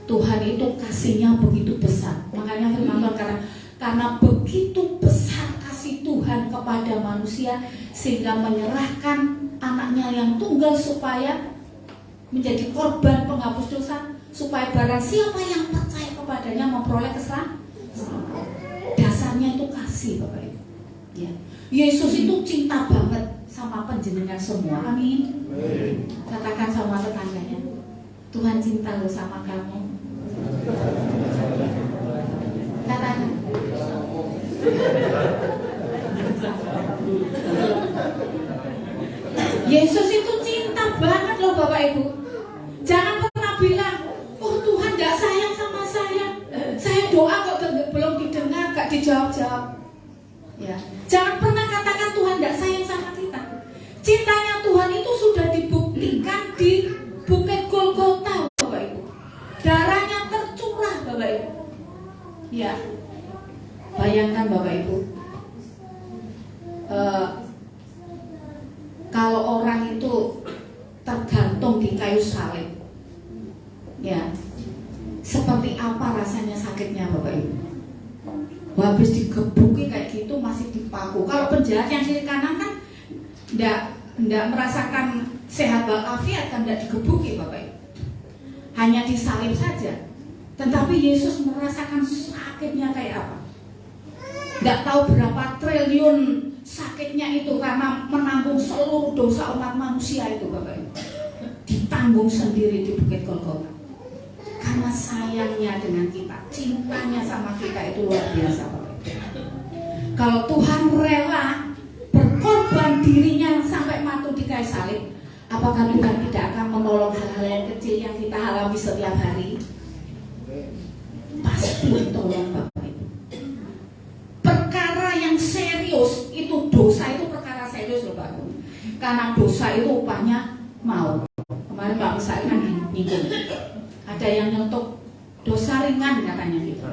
Tuhan itu kasihnya begitu besar. Makanya firman Tuhan, karena begitu besar kasih Tuhan kepada manusia, sehingga menyerahkan anaknya yang tunggal supaya menjadi korban penghapus dosa, supaya barang siapa yang percaya kepadanya memperoleh keselamatan. Dasarnya itu kasih Bapak Ibu, ya. Yesus itu cinta banget sama penjenengan semua. Amin. Katakan sama tetangganya, Tuhan cinta lo sama kamu. Katakan. Yesus itu cinta banget loh Bapak Ibu. Jangan pernah bilang, oh Tuhan gak sayang sama saya doa kok belum didengar, gak dijawab-jawab, ya. Jangan pernah katakan Tuhan gak sayang sama kita. Cintanya Tuhan itu sudah dibuktikan di Bukit Golgota Bapak Ibu. Darahnya tercurah Bapak Ibu, ya. Bayangkan Bapak Ibu, kalau orang itu tergantung di kayu salib, ya, seperti apa rasanya sakitnya Bapak Ibu. Habis digebuki kayak gitu masih dipaku. Kalau penjahat yang kiri kanan kan enggak merasakan sehat walafiat, kan enggak digebuki Bapak Ibu, hanya disalib saja. Tetapi Yesus merasakan sakitnya kayak apa. Enggak tahu berapa triliun sakitnya itu karena menanggung seluruh dosa umat manusia itu Bapak Ibu. Ditanggung sendiri di Bukit Golgota. Karena sayangnya dengan kita, cintanya sama kita itu luar biasa Bapak Ibu. Kalau Tuhan rela berkorban dirinya sampai mati di kayu salib, apakah Tuhan tidak akan menolong hal-hal yang kecil yang kita alami setiap hari? Pasti ditolong Bapak Ibu. Perkara yang serius itu, dosa itu perkara serius loh Pak Ibu. Karena dosa itu upahnya maut. Kemarin Pak Misael kan nyinggung, ada yang nyentuh dosa ringan katanya gitu.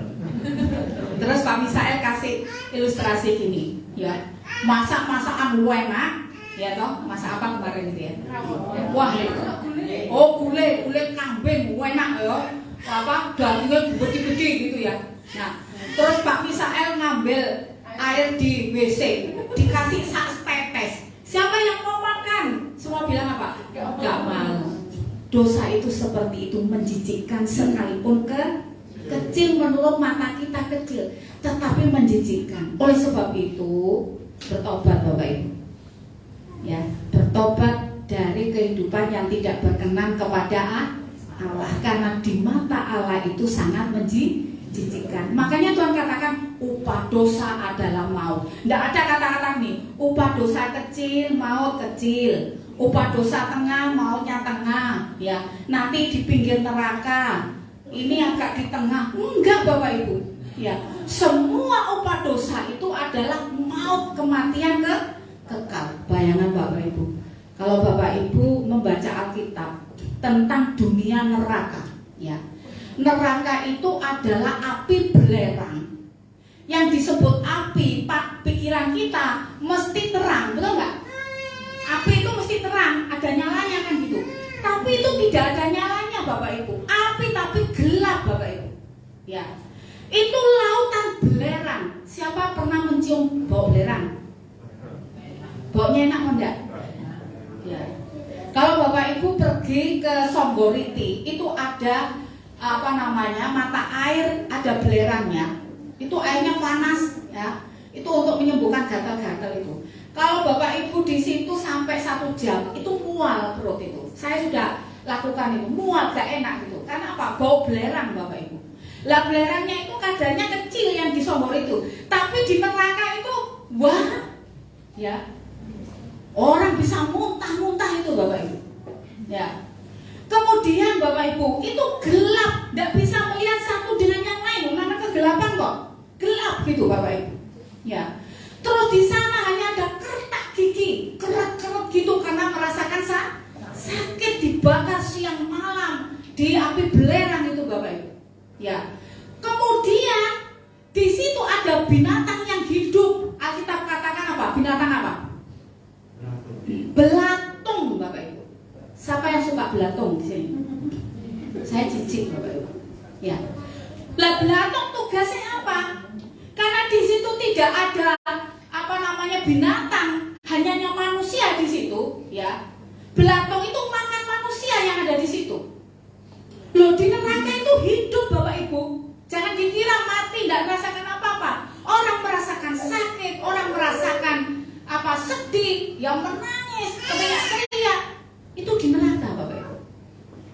Terus Pak Misael kasih ilustrasi gini, ya, masak-masakan enak, ya toh, masak apa kemarin gitu ya? Wah, gulai kambing enak ya, apa dagingnya gede-gede gitu ya. Nah, terus Pak Misael ngambil air di WC, dikasih sak tetes. Siapa yang mau makan? Semua bilang apa? Gak mau. Dosa itu seperti itu, menjijikkan sekalipun kecil menurut mata kita kecil, tetapi menjijikkan. Oleh sebab itu bertobat Bapak Ibu, ya, bertobat dari kehidupan yang tidak berkenan kepada Allah, karena di mata Allah itu sangat jijikkan. Makanya Tuhan katakan upah dosa adalah maut. Tidak ada kata-kata nih, upah dosa kecil, maut kecil. Upah dosa tengah, mautnya tengah. Ya, nanti di pinggir neraka. Ini agak di tengah. Enggak Bapak Ibu. Ya, semua upah dosa itu adalah maut, kematian kekal. Bayangan Bapak Ibu. Kalau Bapak Ibu membaca Alkitab tentang dunia neraka, ya. Neraka itu adalah api belerang. Yang disebut api, Pak, pikiran kita mesti terang, betul nggak? Api itu mesti terang, ada nyalanya kan gitu. Tapi itu tidak ada nyalanya Bapak Ibu. Api tapi gelap Bapak Ibu. Ya. Itu lautan belerang. Siapa pernah mencium bau belerang? Baunya enak enggak? Ya. Kalau Bapak Ibu pergi ke Songgoriti, itu ada mata air, ada belerangnya. Itu airnya panas ya. Itu untuk menyembuhkan gatal-gatal itu. Kalau Bapak Ibu di situ sampai 1 jam, itu mual perut itu. Saya sudah lakukan itu, mual gak enak gitu. Karena apa? Bau belerang Bapak Ibu. Lah belerangnya itu kadarnya kecil yang di Sombor itu, tapi di neraka itu wah, ya. Orang bisa muntah-muntah itu Bapak Ibu. Ya. Kemudian Bapak Ibu, itu gelap, tidak bisa melihat satu dengan yang lain, karena kegelapan kok. Gelap gitu Bapak Ibu. Ya. Terus di sana hanya ada kertak gigi, kerat-kerat gitu karena merasakan sakit, dibakar siang malam di api belerang itu Bapak Ibu. Ya. Kemudian di situ ada binatang yang hidup. Alkitab katakan apa? Binatang apa? Belatung Bapak Ibu. Siapa yang suka belatung di sini? Saya jijik Bapak Ibu. Ya. Lah belatung tugasnya apa? Karena di situ tidak ada binatang, hanya manusia di situ, ya. Belatung itu makan manusia yang ada di situ. Loh, di neraka itu hidup Bapak Ibu. Jangan dikira mati, tidak merasakan apa-apa. Orang merasakan sakit, orang merasakan sedih, yang menangis, teriak-teriak. Itu di neraka Bapak Ibu.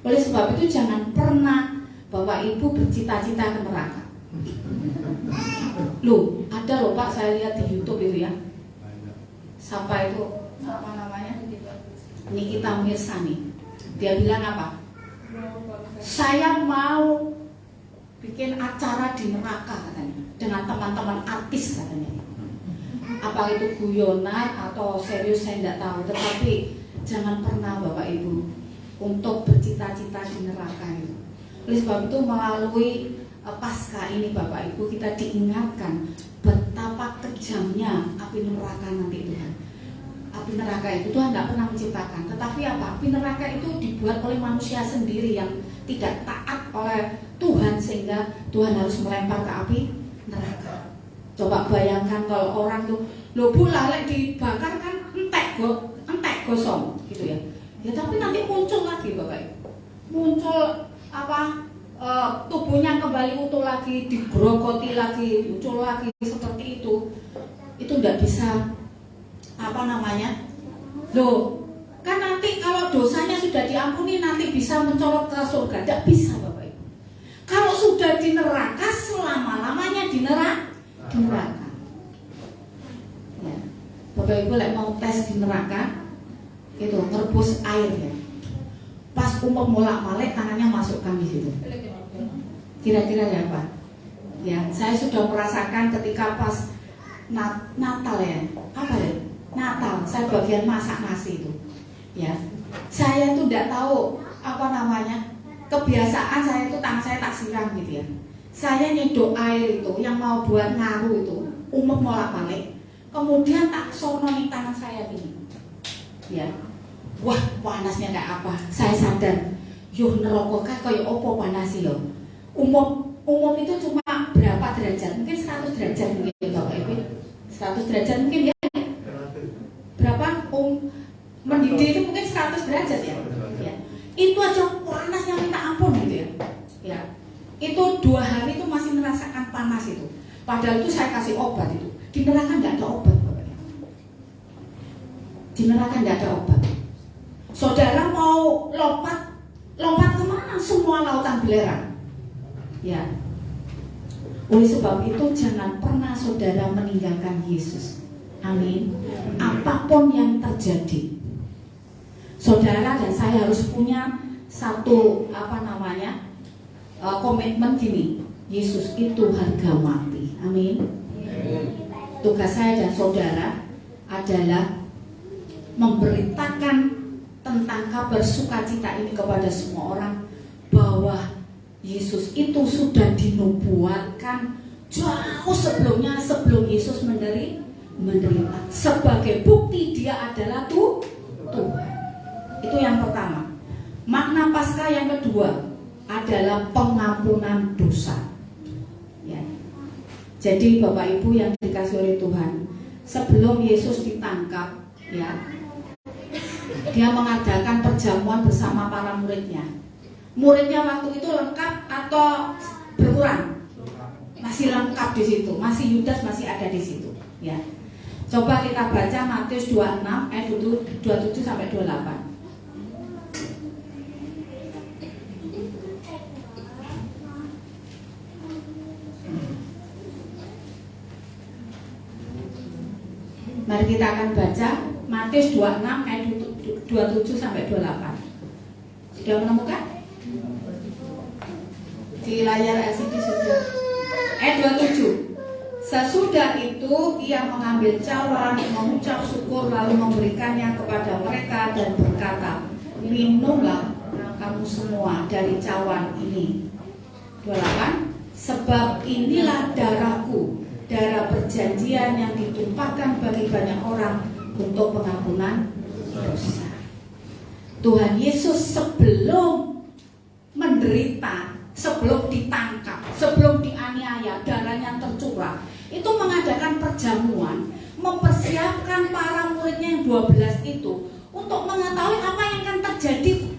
Oleh sebab itu jangan pernah Bapak Ibu bercita-cita ke neraka. Loh, ada loh Pak, saya lihat di YouTube itu ya. Siapa itu? Nikita Mirzani. Dia bilang apa? Saya mau bikin acara di neraka katanya, dengan teman-teman artis katanya. Apa itu guyonan atau serius saya tidak tahu. Tetapi jangan pernah Bapak Ibu untuk bercita-cita di neraka itu. Oleh sebab itu melalui Paskah ini Bapak Ibu kita diingatkan betapa kejamnya api neraka nanti Tuhan. Api neraka itu Tuhan tidak pernah menciptakan, tetapi apa? Api neraka itu dibuat oleh manusia sendiri yang tidak taat oleh Tuhan sehingga Tuhan harus melempar ke api neraka. Coba bayangkan kalau orang tuh, loh Bu lalek dibakar kan entek gosong gitu ya. Ya tapi nanti muncul lagi Bapak Ibu. Muncul tubuhnya kembali utuh lagi, digrogoti lagi, muncul lagi seperti itu. Itu tidak bisa loh, kan nanti kalau dosanya sudah diampuni nanti bisa mencolok ke surga. Tidak bisa Bapak Ibu. Kalau sudah di neraka, selama-lamanya di neraka. Ya. Bapak Ibu mau tes di neraka, itu ngerebus air ya. Pas molak-malik tangannya masukkan di situ. Kira-kira ya Pak? Ya, saya sudah merasakan ketika pas Natal ya. Apa ya? Natal, saya bagian masak nasi itu. Ya. Saya tuh tidak tahu kebiasaan saya itu tangan saya tak siram gitu ya. Saya nyedok air itu yang mau buat ngaru itu, molak-malik. Kemudian tak sornoni tangan saya gini. Ya. Wah, panasnya kayak apa? Saya sadar, yuh neraka kan kayak opo panas yo. Umum itu cuma berapa derajat? Mungkin 100 derajat mungkin Bapak Ibu. 100 derajat mungkin ya. Berapa? Mendidih itu mungkin 100 derajat ya. Ya. Itu aja panasnya minta ampun gitu ya. Ya. Itu 2 hari itu masih merasakan panas itu. Padahal itu saya kasih obat itu. Di neraka enggak ada obat Bapak Ibu. Di neraka enggak ada obat. Saudara mau lompat kemana? Semua lautan belerang. Ya. Oleh sebab itu jangan pernah saudara meninggalkan Yesus. Amin. Apapun yang terjadi, saudara dan saya harus punya satu komitmen gini. Yesus itu harga mati. Amin. Tugas saya dan saudara adalah memberitakan tentang kabar sukacita ini kepada semua orang, bahwa Yesus itu sudah dinubuatkan jauh sebelumnya, sebelum Yesus menderita. Sebagai bukti dia adalah Tuhan. Itu yang pertama. Makna Paskah yang kedua adalah pengampunan dosa. Ya. Jadi Bapak Ibu yang dikasihi oleh Tuhan, sebelum Yesus ditangkap, ya, dia mengadakan perjamuan bersama para muridnya. Muridnya waktu itu lengkap atau berkurang? Masih lengkap di situ, masih Yudas masih ada di situ. Ya, coba kita baca Matius 26 ayat 27 sampai 28. Mari kita akan baca Matius 26 ayat 27 sampai 28. Sudah menemukan? Di layar LCD sudah. Ayat 27. Sesudah itu ia mengambil cawan, mengucap syukur, lalu memberikannya kepada mereka dan berkata, minumlah kamu semua dari cawan ini. 28. Sebab inilah darahku, darah perjanjian yang ditumpahkan bagi banyak orang untuk pengampunan dosa. Tuhan Yesus sebelum menderita, sebelum ditangkap, sebelum dianiaya, darahnya tercurah, itu mengadakan perjamuan, mempersiapkan para muridnya yang 12 itu untuk mengetahui apa yang akan terjadi,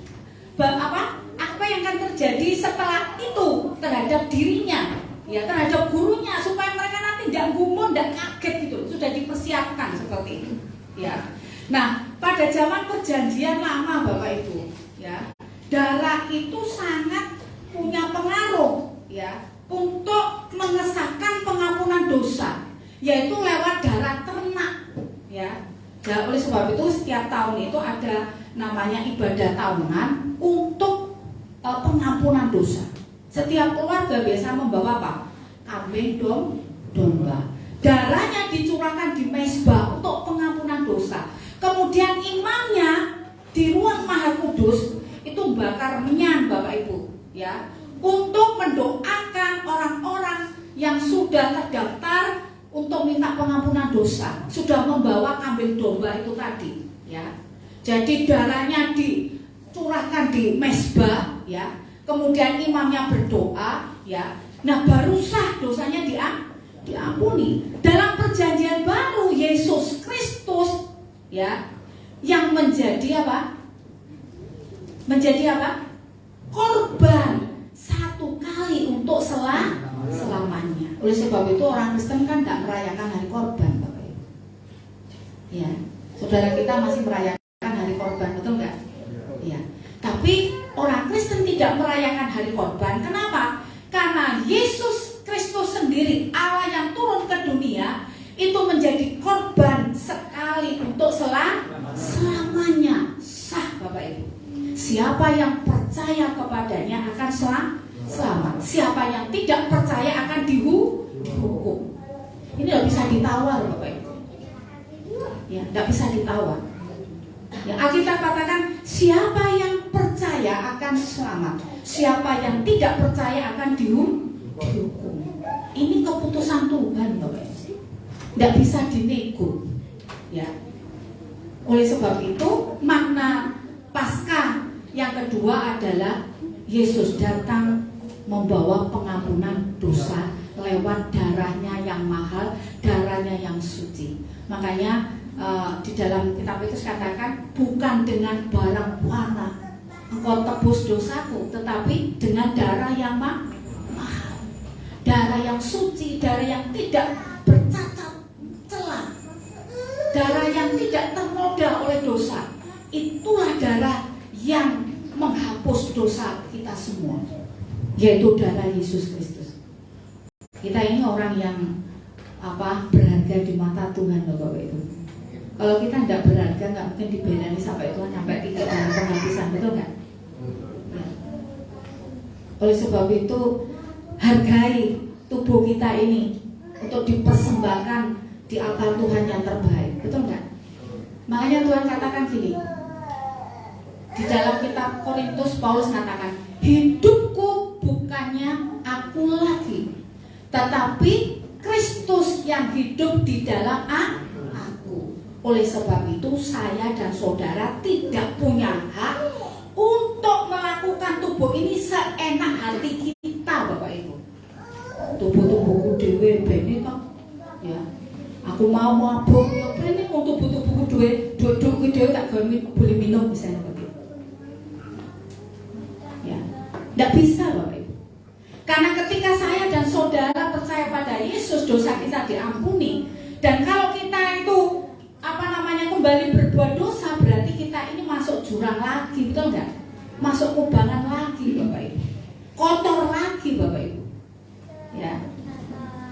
apa yang akan terjadi setelah itu terhadap dirinya, ya, terhadap gurunya, supaya mereka nanti tidak gumun, tidak kaget gitu. Sudah dipersiapkan seperti itu, ya. Nah, pada zaman perjanjian lama Bapak Ibu, ya, darah itu sangat punya pengaruh, ya, untuk mengesahkan pengampunan dosa, yaitu lewat darah ternak, ya. Nah, oleh sebab itu setiap tahun itu ada namanya ibadah tahunan untuk pengampunan dosa. Setiap keluarga biasa membawa apa? Kambing, domba. Darahnya dicurahkan di mezbah untuk pengampunan dosa. Kemudian imamnya di ruang Maha Kudus itu bakar menyan Bapak Ibu, ya, untuk mendoakan orang-orang yang sudah terdaftar untuk minta pengampunan dosa, sudah membawa kambing domba itu tadi, ya. Jadi darahnya dicurahkan di mezbah, ya. Kemudian imamnya berdoa, ya. Nah, baru sah dosanya diampuni. Dalam perjanjian baru Yesus Kristus, ya, yang menjadi apa? Menjadi apa? Korban satu kali untuk selamanya. Oleh sebab itu orang Kristen kan tidak merayakan hari korban, Bapak Ibu. Ya, saudara kita masih merayakan hari korban, betul nggak? Ya. Tapi orang Kristen tidak merayakan hari korban. Kenapa? Karena Yesus Kristus sendiri, Allah yang turun ke dunia, itu menjadi korban sekali untuk selamanya. Sah Bapak Ibu. Siapa yang percaya kepadanya akan selamat. Siapa yang tidak percaya akan dihukum. Ini tidak bisa ditawar Bapak Ibu. Ya, tidak bisa ditawar. Ya, Alkitab katakan siapa yang percaya akan selamat, siapa yang tidak percaya akan dihukum. Ini keputusan Tuhan Bapak Ibu. Tidak bisa dinego. Ya. Oleh sebab itu makna Paskah yang kedua adalah Yesus datang membawa pengampunan dosa lewat darahnya yang mahal, darahnya yang suci. Makanya di dalam kitab itu katakan, bukan dengan barang warna engkau tebus dosaku, tetapi dengan darah yang mahal, darah yang suci, darah yang tidak bercacat celah, darah yang tidak ternoda oleh dosa. Itulah darah yang menghapus dosa kita semua, yaitu darah Yesus Kristus. Kita ini orang yang berharga di mata Tuhan, Bapak Ibu. Kalau kita tidak berharga, nggak mungkin dibelani sampai Tuhan sampai tidak dengan penghabisan, betul nggak? Ya. Oleh sebab itu, hargai tubuh kita ini untuk dipersembahkan di altar Tuhan yang terbaik, betul nggak? Makanya Tuhan katakan gini, di dalam kitab Korintus Paulus katakan, hidupku bukannya aku lagi, tetapi Kristus yang hidup di dalam aku. Oleh sebab itu saya dan saudara tidak punya hak untuk melakukan tubuh ini seenak hati kita, Bapak Ibu. Tubuh-tubuhku dewe bene kok. Ya. Aku mau mabuk, ya bene mau tubuh-tubuhku dewe, duit-duitku dewe tak boleh minum misalnya begitu. Ya. Tidak bisa, Bapak Ibu. Karena ketika saya dan saudara percaya pada Yesus, dosa kita diampuni. Dan kalau kita itu kembali berbuat dosa, berarti kita ini masuk jurang lagi, betul nggak? Masuk kubangan lagi, Bapak Ibu. Kotor lagi, Bapak Ibu. Ya.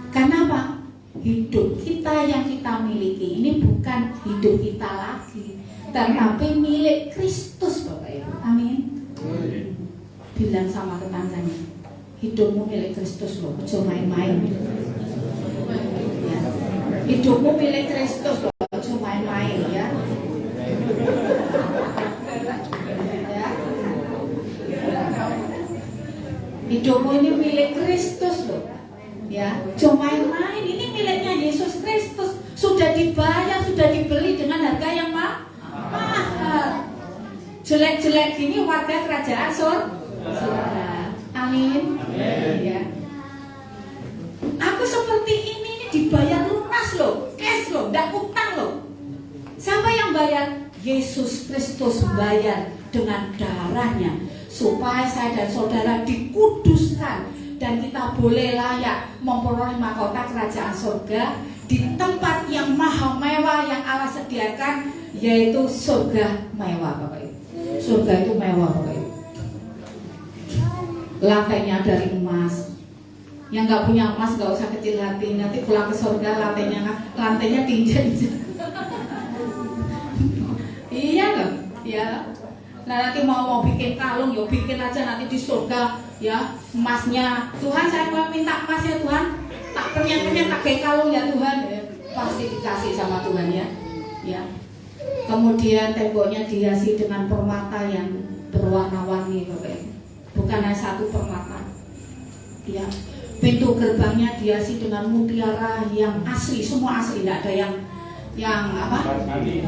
Karena apa? Hidup kita yang kita miliki ini bukan hidup kita lagi, tetapi milik Kristus, Bapak Ibu. Amin. Bilang sama tetangganya, hidupmu milik Kristus loh, jangan main-main. Ya. Hidupmu milik Kristus loh, jangan main-main ya. Ya. Hidupmu ini milik Kristus loh. Ya, jangan main-main. Ini miliknya Yesus Kristus. Sudah dibayar, sudah dibeli dengan harga yang mahal. Jelek-jelek gini warga kerajaan surga. Amin. Ya. Aku seperti ini dibayar lunas loh, cash loh, tidak utang loh. Siapa yang bayar? Yesus Kristus bayar dengan darahnya supaya saya dan saudara dikuduskan dan kita boleh layak memperoleh mahkota kerajaan surga di tempat yang mahal mewah yang Allah sediakan, yaitu surga mewah, Bapak Ibu. Surga itu mewah, Bapak Ibu. Lantainya dari emas. Yang nggak punya emas nggak usah kecil hati, nanti pulang ke surga lantainya tinja-tinja. Iya loh, ya. Nah nanti mau bikin kalung, ya bikin aja nanti di surga, ya emasnya. Tuhan saya mau minta emas ya Tuhan, tak kenyang-kenyang tak kayak kalung ya Tuhan, ya, pasti dikasih sama Tuhan ya. Ya. Kemudian temboknya dihiasi dengan permata yang berwarna-warni, Bapak. Bukan hanya satu permata. Ya. Pintu gerbangnya dihiasi dengan mutiara yang asli, semua asli, tidak ada yang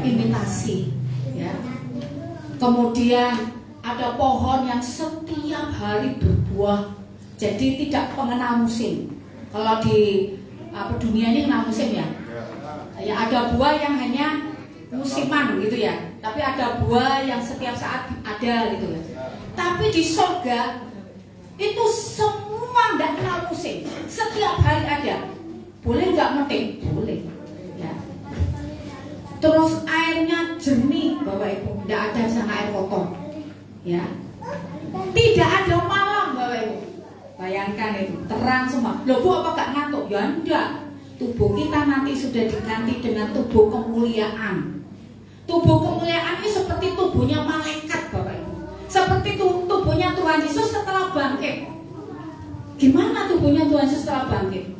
imitasi. Ya. Kemudian ada pohon yang setiap hari berbuah, jadi tidak pengenal musim. Kalau di dunia ini kenal musim ya. Ya ada buah yang hanya musiman gitu ya, tapi ada buah yang setiap saat ada gitu ya. Tapi di surga itu semua tidak kenal musim, setiap hari ada. Boleh nggak metik? Boleh. Ya. Terus airnya jernih, Bapak Ibu, tidak ada sana air kotor. Ya. Tidak ada malam, Bapak Ibu. Bayangkan itu, terang semua. Loh Bu, apa gak ngantuk? Ya enggak. Tubuh kita nanti sudah diganti dengan tubuh kemuliaan. Tubuh kemuliaan ini seperti tubuhnya malaikat, Bapak Ibu. Seperti tubuhnya Tuhan Yesus setelah bangkit. Gimana tubuhnya Tuhan Yesus setelah bangkit?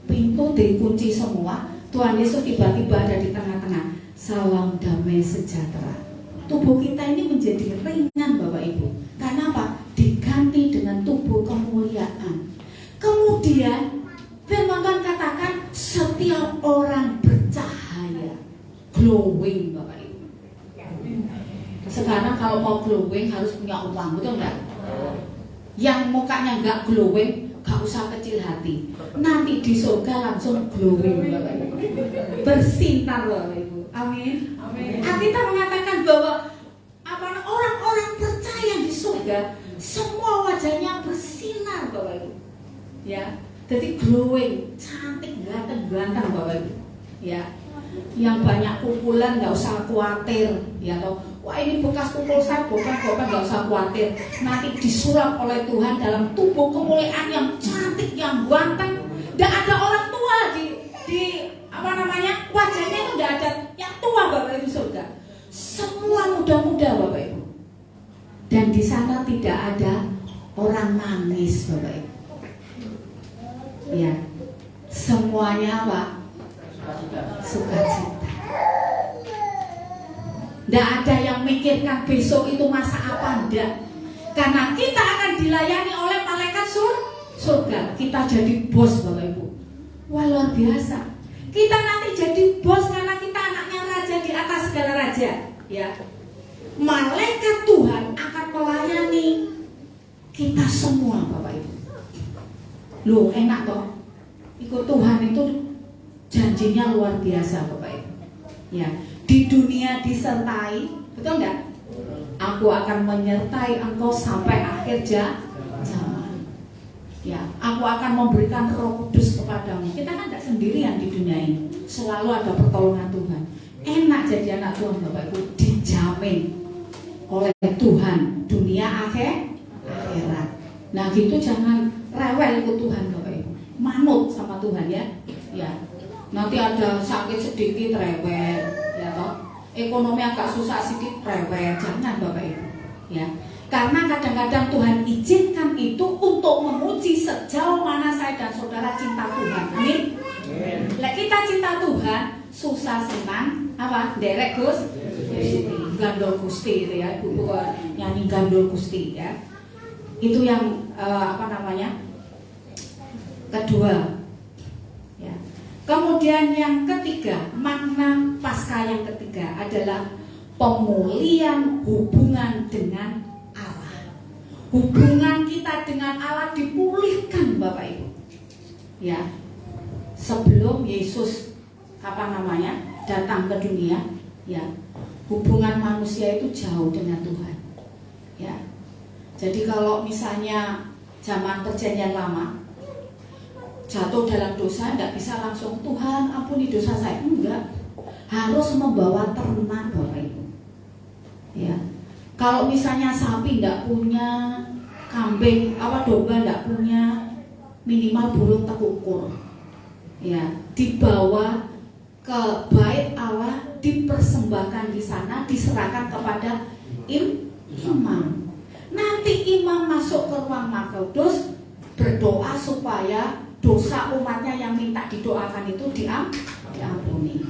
Pintu dikunci semua, Tuhan Yesus tiba-tiba ada di tengah-tengah. Salam damai sejahtera. Tubuh kita ini menjadi ringan, Bapak Ibu. Karena apa? Diganti dengan tubuh kemuliaan. Kemudian firman Tuhan katakan setiap orang bercahaya, glowing, Bapak Ibu. Sekarang kalau mau glowing harus punya uang, betul nggak? Yang mukanya nggak glowing, gak usah kecil hati. Nanti di surga langsung glowing, Bapak Ibu. Bersinar, Bapak Ibu. Amin. Kita mengatakan bahwa orang-orang percaya di surga semua wajahnya bersinar, Bapak Ibu. Ya, jadi glowing, cantik, ganteng, Bapak Ibu. Ya, yang banyak pukulan nggak usah khawatir, ya toh. Wah ini bekas pukul saya, bukan nggak usah khawatir. Nanti disulap oleh Tuhan dalam tubuh kemuliaan yang cantik, yang ganteng, Tidak ada orang tua di apa namanya, wajahnya itu tidak ada yang tua Bapak Ibu surga. Semua muda-muda Bapak Ibu. Dan di sana tidak ada orang nangis Bapak Ibu. Ya, semuanya apa? Sukacita. Tidak ada yang mikirkan besok itu masa apa, enggak. Karena kita akan dilayani oleh malaikat surga. Kita jadi bos Bapak Ibu. Wah, luar biasa. Kita nanti jadi bos karena kita anaknya raja di atas segala raja. Ya, malaikat Tuhan akan melayani kita semua Bapak Ibu. Loh, enak toh. Ikut Tuhan itu janjinya luar biasa Bapak Ibu. Ya, di dunia disertai, betul enggak? Aku akan menyertai engkau sampai akhir zaman. Ya, aku akan memberikan Roh Kudus kepadamu. Kita kan tidak sendirian di dunia ini. Selalu ada pertolongan Tuhan. Enak jadi anak Tuhan Bapak Ibu, dijamin oleh Tuhan dunia akhirat. Nah gitu, jangan rewel ikut Tuhan Bapak Ibu. Manut sama Tuhan ya. Ya. Nanti ada sakit sedikit rewel, ya toh. Ekonomi agak susah sedikit rewel, jangan Bapak Ibu. Ya. Karena kadang-kadang Tuhan izinkan itu untuk menguji sejauh mana saya dan saudara cinta Tuhan. Amin. Lah kita cinta Tuhan, susah senang apa? Derek Gusti, gandol Gusti itu ya, Ibu nyanyi gandol Gusti ya. Itu yang apa namanya? Kedua. Ya. Kemudian yang ketiga, makna Paskah yang ketiga adalah pemulihan hubungan dengan Allah. Hubungan kita dengan Allah dipulihkan Bapak Ibu. Ya. Sebelum Yesus apa namanya datang ke dunia, ya, hubungan manusia itu jauh dengan Tuhan. Ya. Jadi kalau misalnya zaman perjanjian lama jatuh dalam dosa, tidak bisa langsung Tuhan ampuni dosa saya, enggak, harus membawa ternak Bapak Ibu. Ya, kalau misalnya sapi tidak punya, kambing apa domba tidak punya, minimal burung tekukur, ya, dibawa ke bait Allah, dipersembahkan di sana, diserahkan kepada imam. Nanti imam masuk ke ruang Mahkudus, berdoa supaya dosa umatnya yang minta didoakan itu diampuni.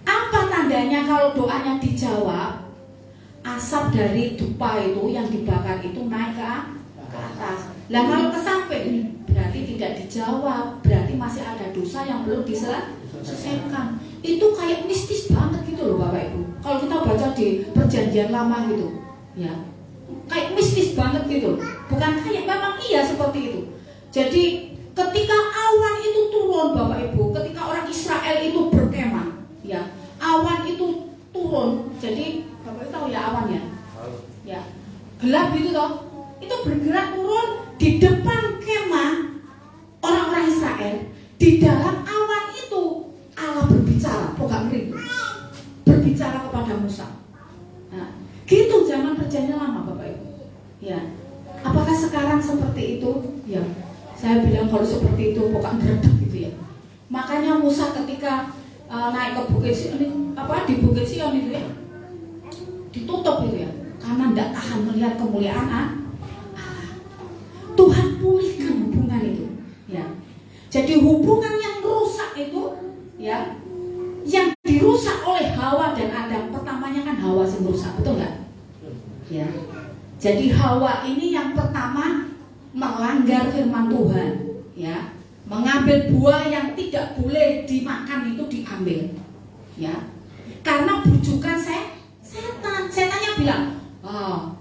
Apa tandanya kalau doanya dijawab? Asap dari dupa itu yang dibakar itu naik ke atas. Lah kalau ke samping berarti tidak dijawab, berarti masih ada dosa yang belum diselesaikan. Itu kayak mistis banget gitu loh Bapak Ibu. Kalau kita baca di perjanjian lama gitu, ya, kayak mistis banget gitu. Bukan kayak, memang iya seperti itu. Jadi ketika awan itu turun Bapak Ibu, ketika orang Israel itu berkemah, ya, awan itu turun. Jadi Bapak Ibu tahu ya awan ya? Ya, gelap gitu toh. Itu bergerak turun di depan kemah orang-orang Israel. Di dalam awan itu Allah berbicara, bukan rindu, berbicara kepada Musa. Nah, gitu zaman perjanjian lama Bapak Ibu. Ya, apakah sekarang seperti itu? Ya. Saya bilang kalau seperti itu bukan geredak gitu ya. Makanya Musa ketika naik ke Bukit Sion, apa di Bukit Sion itu ya, ditutup itu ya, karena tidak tahan melihat kemuliaan Allah. Tuhan pulihkan hubungan itu, ya. Jadi hubungan yang rusak itu, ya, yang dirusak oleh Hawa dan Adam. Pertamanya kan Hawa yang rusak, betul nggak? Ya. Jadi Hawa ini yang pertama melanggar firman Tuhan, ya, mengambil buah yang tidak boleh dimakan itu diambil, ya, karena bujukan setan. Setannya bilang, oh,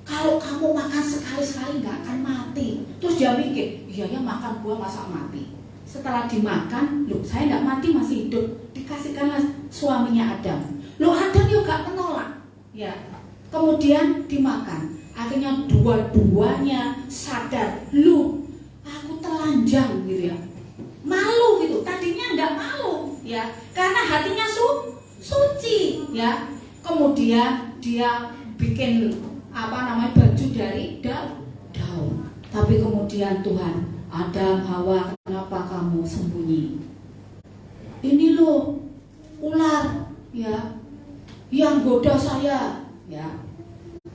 kalau kamu makan sekali-sekali nggak akan mati. Terus dia mikir, iya ya makan buah masa mati. Setelah dimakan, loh saya nggak mati masih hidup. Dikasihkanlah suaminya Adam. Loh Adam juga menolak, ya, kemudian dimakan. Akhirnya dua-duanya sadar, lu, aku telanjang gitu ya, malu gitu. Tadinya nggak malu, ya, karena hatinya suci, ya. Kemudian dia bikin apa namanya baju dari daun. Tapi kemudian Tuhan, Adam, Hawa, kenapa kamu kamu sembunyi? Ini loh ular, ya, yang goda saya, ya.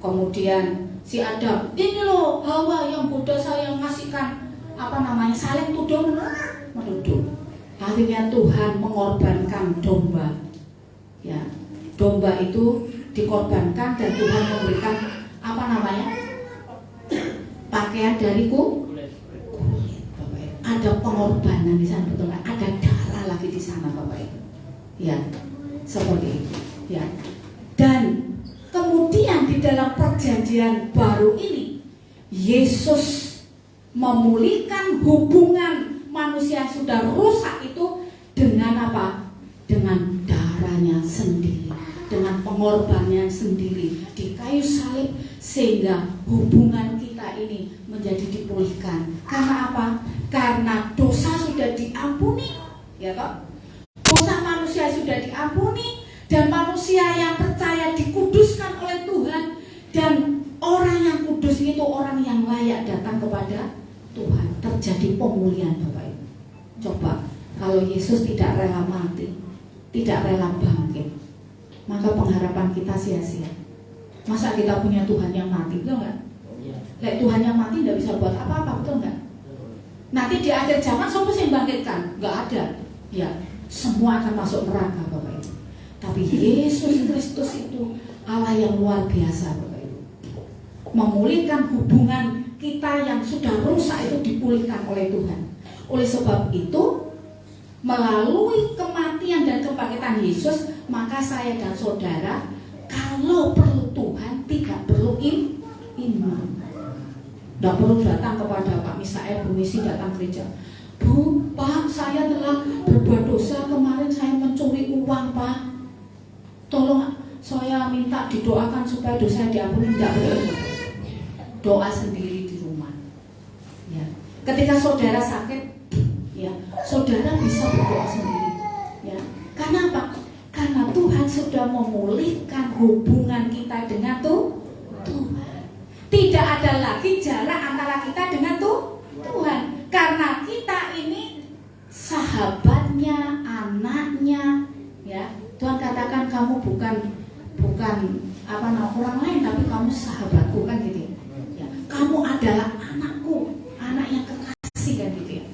Kemudian si Adam, ini loh Hawa yang goda saya, ngasihkan saling tuduh menuduh. Akhirnya Tuhan mengorbankan domba, ya. Domba itu dikorbankan dan Tuhan memberikan pakaian dari kulit. Ada pengorbanan di sana, betul nggak? Ada darah lagi di sana, Bapak Ibu. Ya, seperti itu. Ya. Dan kemudian di dalam perjanjian baru ini, Yesus memulihkan hubungan manusia yang sudah rusak itu dengan apa? Dengan darahnya sendiri, dengan pengorbanannya sendiri di kayu salib, sehingga hubungan kita ini menjadi dipulihkan. Karena apa? Karena dosa sudah diampuni, ya toh? Dosa manusia sudah diampuni dan manusia yang percaya dikuduskan oleh Tuhan, dan orang yang kudus itu orang yang layak datang kepada Tuhan. Terjadi pemulihan, Bapak Ibu. Coba kalau Yesus tidak rela mati, tidak rela bangkit, maka pengharapan kita sia-sia. Masa kita punya Tuhan yang mati, betul nggak? Tuhan yang mati tidak bisa buat apa-apa, betul nggak? Nanti di akhir zaman siapa yang bangkitkan? Nggak ada. Ya, semua akan masuk neraka, Bapak Ibu. Tapi Yesus Kristus itu Allah yang luar biasa, Bapak Ibu. Memulihkan hubungan kita yang sudah rusak itu dipulihkan oleh Tuhan. Oleh sebab itu, melalui kematian dan kebangkitan Yesus, maka saya dan saudara, kalau perlu Tuhan, tidak perlu iman. Tidak perlu datang kepada Pak Misael, Bu Misi datang gereja. Bu, Pak, saya telah berbuat dosa, kemarin saya mencuri uang, Pak. Tolong saya minta didoakan supaya dosa diampuni. Tidak perlu. Doa sendiri di rumah. Ya. Ketika saudara sakit, ya, saudara bisa berdoa sendiri. Ya. Karena apa? Karena Tuhan sudah memulihkan hubungan kita dengan Tuhan. Tidak ada lagi jarak antara kita dengan Tuhan. Karena kita ini sahabatnya, anaknya, ya. Tuhan katakan kamu bukan orang lain, tapi kamu sahabatku, kan gitu. Ya. Kamu adalah anakku, anak yang kekasih, kan gitu ya.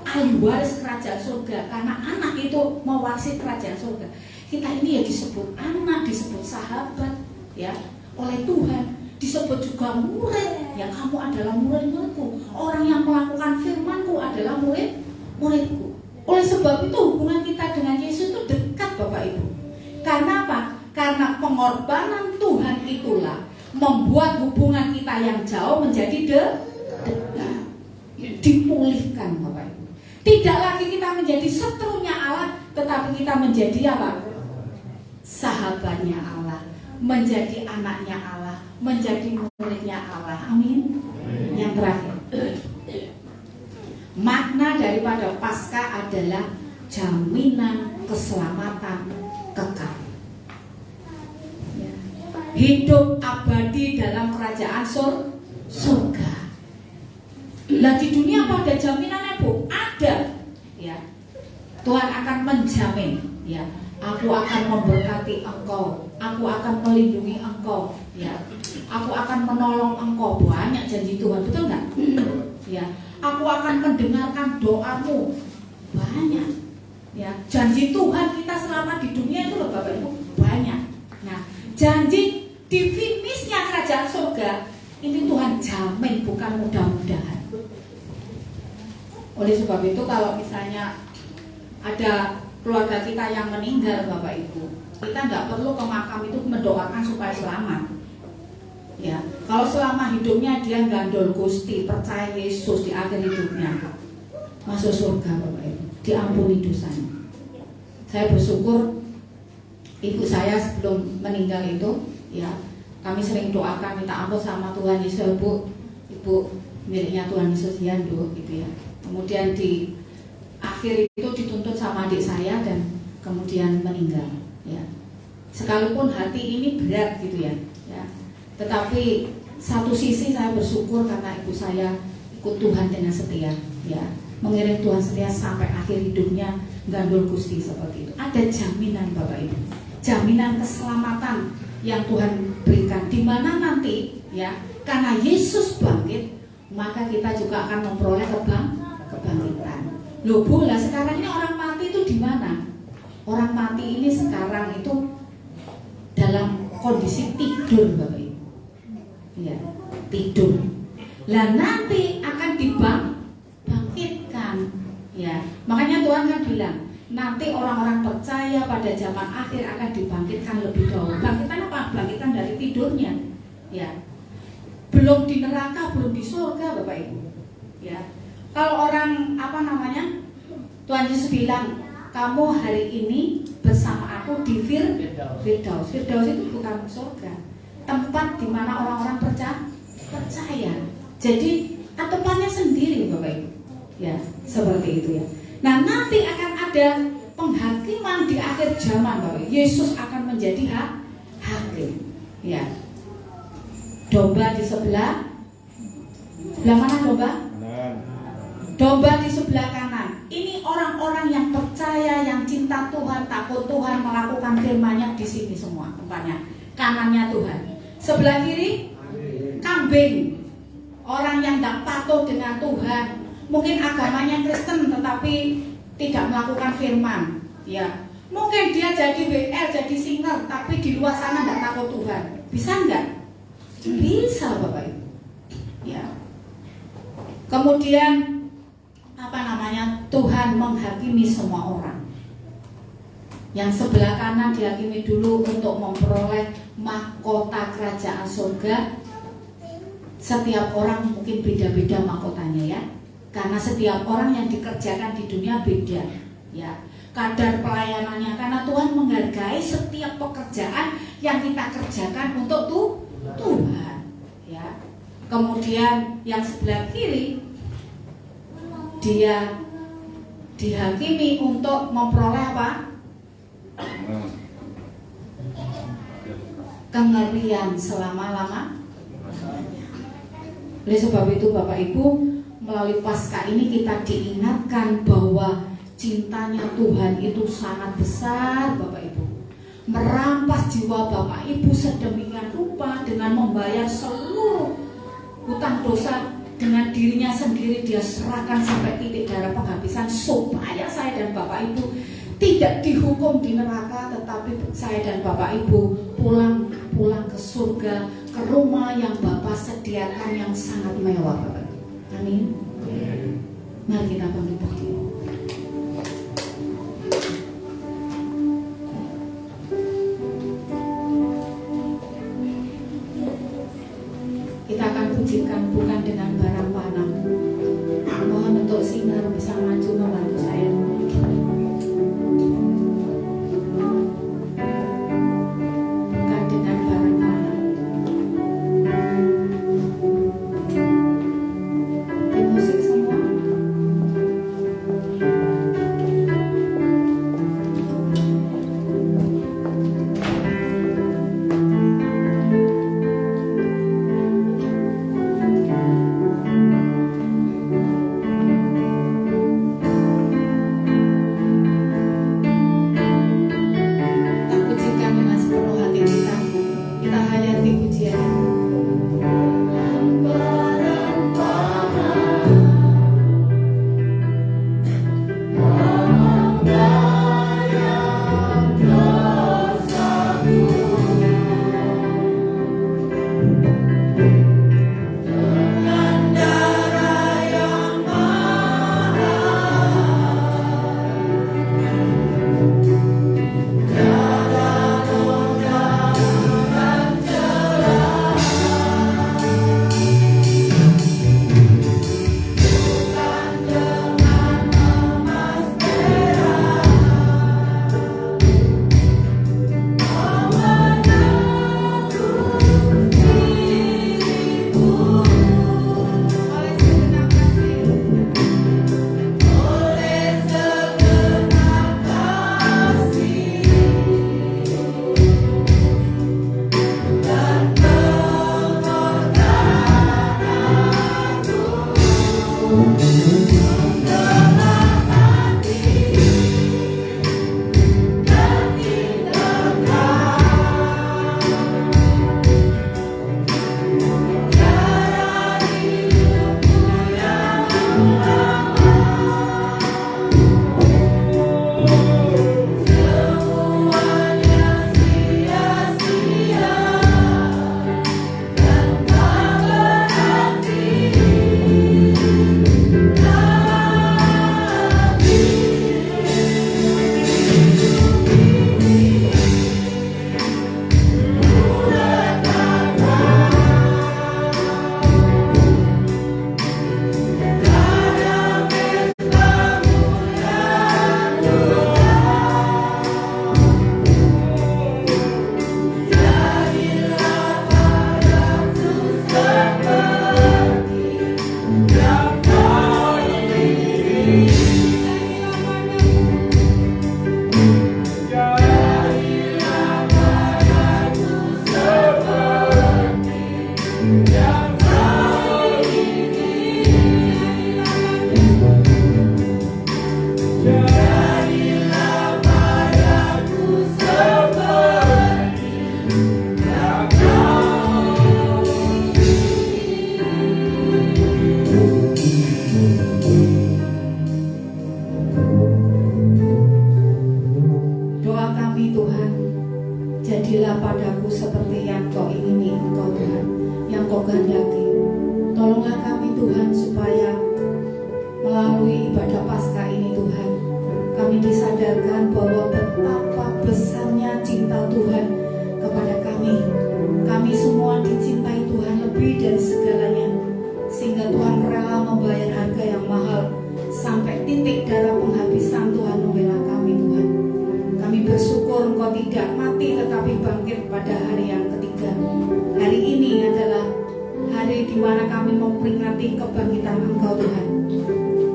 Ahli waris kerajaan surga, karena anak itu mewarisi kerajaan surga. Kita ini ya disebut anak, disebut sahabat, ya, oleh Tuhan. Disebut juga murid, ya, kamu adalah murid-muridku. Orang yang melakukan firman-Ku adalah murid-muridku. Oleh sebab itu hubungan kita dengan Yesus itu dekat, Bapak Ibu. Karena apa? Karena pengorbanan Tuhan itulah membuat hubungan kita yang jauh menjadi dekat, dipulihkan, Bapak Ibu. Tidak lagi kita menjadi setrunya Allah, tetapi kita menjadi apa? Sahabatnya Allah, menjadi anaknya Allah, menjadi muridnya Allah. Amin. Yang terakhir, makna daripada Paskah adalah jaminan keselamatan kekal, ya. Hidup abadi dalam kerajaan surga. Nah, di dunia apa ada jaminannya, Bu? Ada, ya. Tuhan akan menjamin, ya. Aku akan memberkati engkau, aku akan melindungi engkau, ya. Aku akan menolong engkau. Banyak janji Tuhan, betul nggak? Ya. Aku akan mendengarkan doamu. Banyak, ya. Janji Tuhan kita selama di dunia itu loh, Bapak Ibu, banyak. Nah, janji di finishnya kerajaan surga ini Tuhan jamin, bukan mudah-mudahan. Oleh sebab itu, kalau misalnya ada keluarga kita yang meninggal, Bapak Ibu, kita nggak perlu ke makam itu mendoakan supaya selamat. Ya, kalau selama hidupnya dia gandol Gusti, percaya Yesus di akhir hidupnya, masuk surga, Bapak Ibu, diampuni dosanya. Saya bersyukur ibu saya sebelum meninggal itu, ya, kami sering doakan minta ampun sama Tuhan Yesus. Ibu miliknya Tuhan Yesus Yando, gitu ya. Kemudian di akhir itu dituntut sama adik saya dan kemudian meninggal, ya. Sekalipun hati ini berat, gitu ya, ya. Tetapi satu sisi saya bersyukur karena ibu saya ikut Tuhan dengan setia, ya. mengiring Tuhan setia sampai akhir hidupnya, gandul Gusti seperti itu. Ada jaminan Bapak Ibu, jaminan keselamatan yang Tuhan berikan, di mana nanti ya, karena Yesus bangkit, maka kita juga akan memperoleh kebangkitan. Loh Bu, lah sekarang ini orang mati itu di mana? Orang mati ini sekarang itu dalam kondisi tidur Bapak Ibu. Ya, tidur. Lah nanti akan dibangkitkan. Ya, makanya Tuhan kan bilang, nanti orang-orang percaya pada zaman akhir akan dibangkitkan lebih dahulu. Bangkitan apa? Bangkitan dari tidurnya. Ya. Belum di neraka, belum di surga Bapak Ibu. Ya. Kalau orang Tuhan Yesus bilang, kamu hari ini bersama aku di Firdaus. Firdaus itu bukan surga, tempat di mana orang-orang percaya. Jadi tempatnya sendiri Bapak Ibu. Ya, seperti itu ya. Nah, nanti akan ada penghakiman di akhir zaman Bapak Ibu. Yesus akan menjadi hakim. Ya. Domba di sebelah mana domba? Domba di sebelah kanan. Ini orang-orang yang percaya, yang cinta Tuhan, takut Tuhan, melakukan firman-Nya di sini semua tempatnya. Kanannya Tuhan. Sebelah kiri kambing. Orang yang tidak patuh dengan Tuhan. Mungkin agamanya Kristen tetapi tidak melakukan firman. Ya. Mungkin dia jadi WL, jadi singer, tapi di luar sana tidak takut Tuhan. Bisa enggak? Bisa Bapak Ibu. Ya. Kemudian Tuhan menghakimi semua orang. Yang sebelah kanan dihakimi dulu untuk memperoleh mahkota kerajaan surga. Setiap orang mungkin beda-beda mahkotanya ya. Karena setiap orang yang dikerjakan di dunia beda ya. Kadar pelayanannya, karena Tuhan menghargai setiap pekerjaan yang kita kerjakan untuk Tuhan ya. Kemudian yang sebelah kiri dia dihakimi untuk memperoleh apa? Kengerian selama-lama. Oleh sebab itu Bapak Ibu, melalui Paskah ini kita diingatkan bahwa cintanya Tuhan itu sangat besar Bapak Ibu. Merampas jiwa Bapak Ibu sedemikian rupa dengan membayar seluruh hutang dosa. Dengan dirinya sendiri dia serahkan sampai titik darah penghabisan, supaya saya dan Bapak Ibu tidak dihukum di neraka, tetapi saya dan Bapak Ibu pulang ke surga, ke rumah yang Bapa sediakan yang sangat mewah Bapak Ibu. Amin. Mari kita bangkit berdiri. Kita akan pujikan bukan dengan barang panah. Mohon untuk sinar bisa maju membantu saya. Bukan dengan barang panah. Di musik semua. kehendaki. Tolonglah kami Tuhan supaya melalui ibadah Paskah ini Tuhan, kami disadarkan bahwa betapa besarnya cinta Tuhan kepada kami. Kami semua dicintai Tuhan lebih dari segalanya, sehingga Tuhan rela membayar harga yang mahal sampai titik darah penghabisan. Tuhan membela kami Tuhan. Kami bersyukur Engkau tidak mati tetapi bangkit pada hari yang ketiga. Hari ini adalah hari di mana kami memperingati kebangkitan Engkau Tuhan.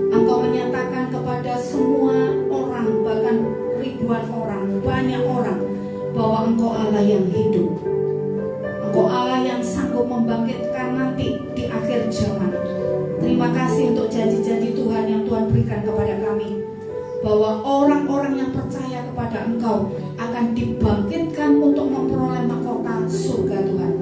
Engkau menyatakan kepada semua orang, bahkan ribuan orang, banyak orang, bahwa Engkau Allah yang hidup. Engkau Allah yang sanggup membangkitkan nanti di akhir zaman. Terima kasih untuk janji-janji Tuhan yang Tuhan berikan kepada kami, bahwa orang-orang yang percaya kepada Engkau akan dibangkitkan untuk memperoleh mahkota surga Tuhan.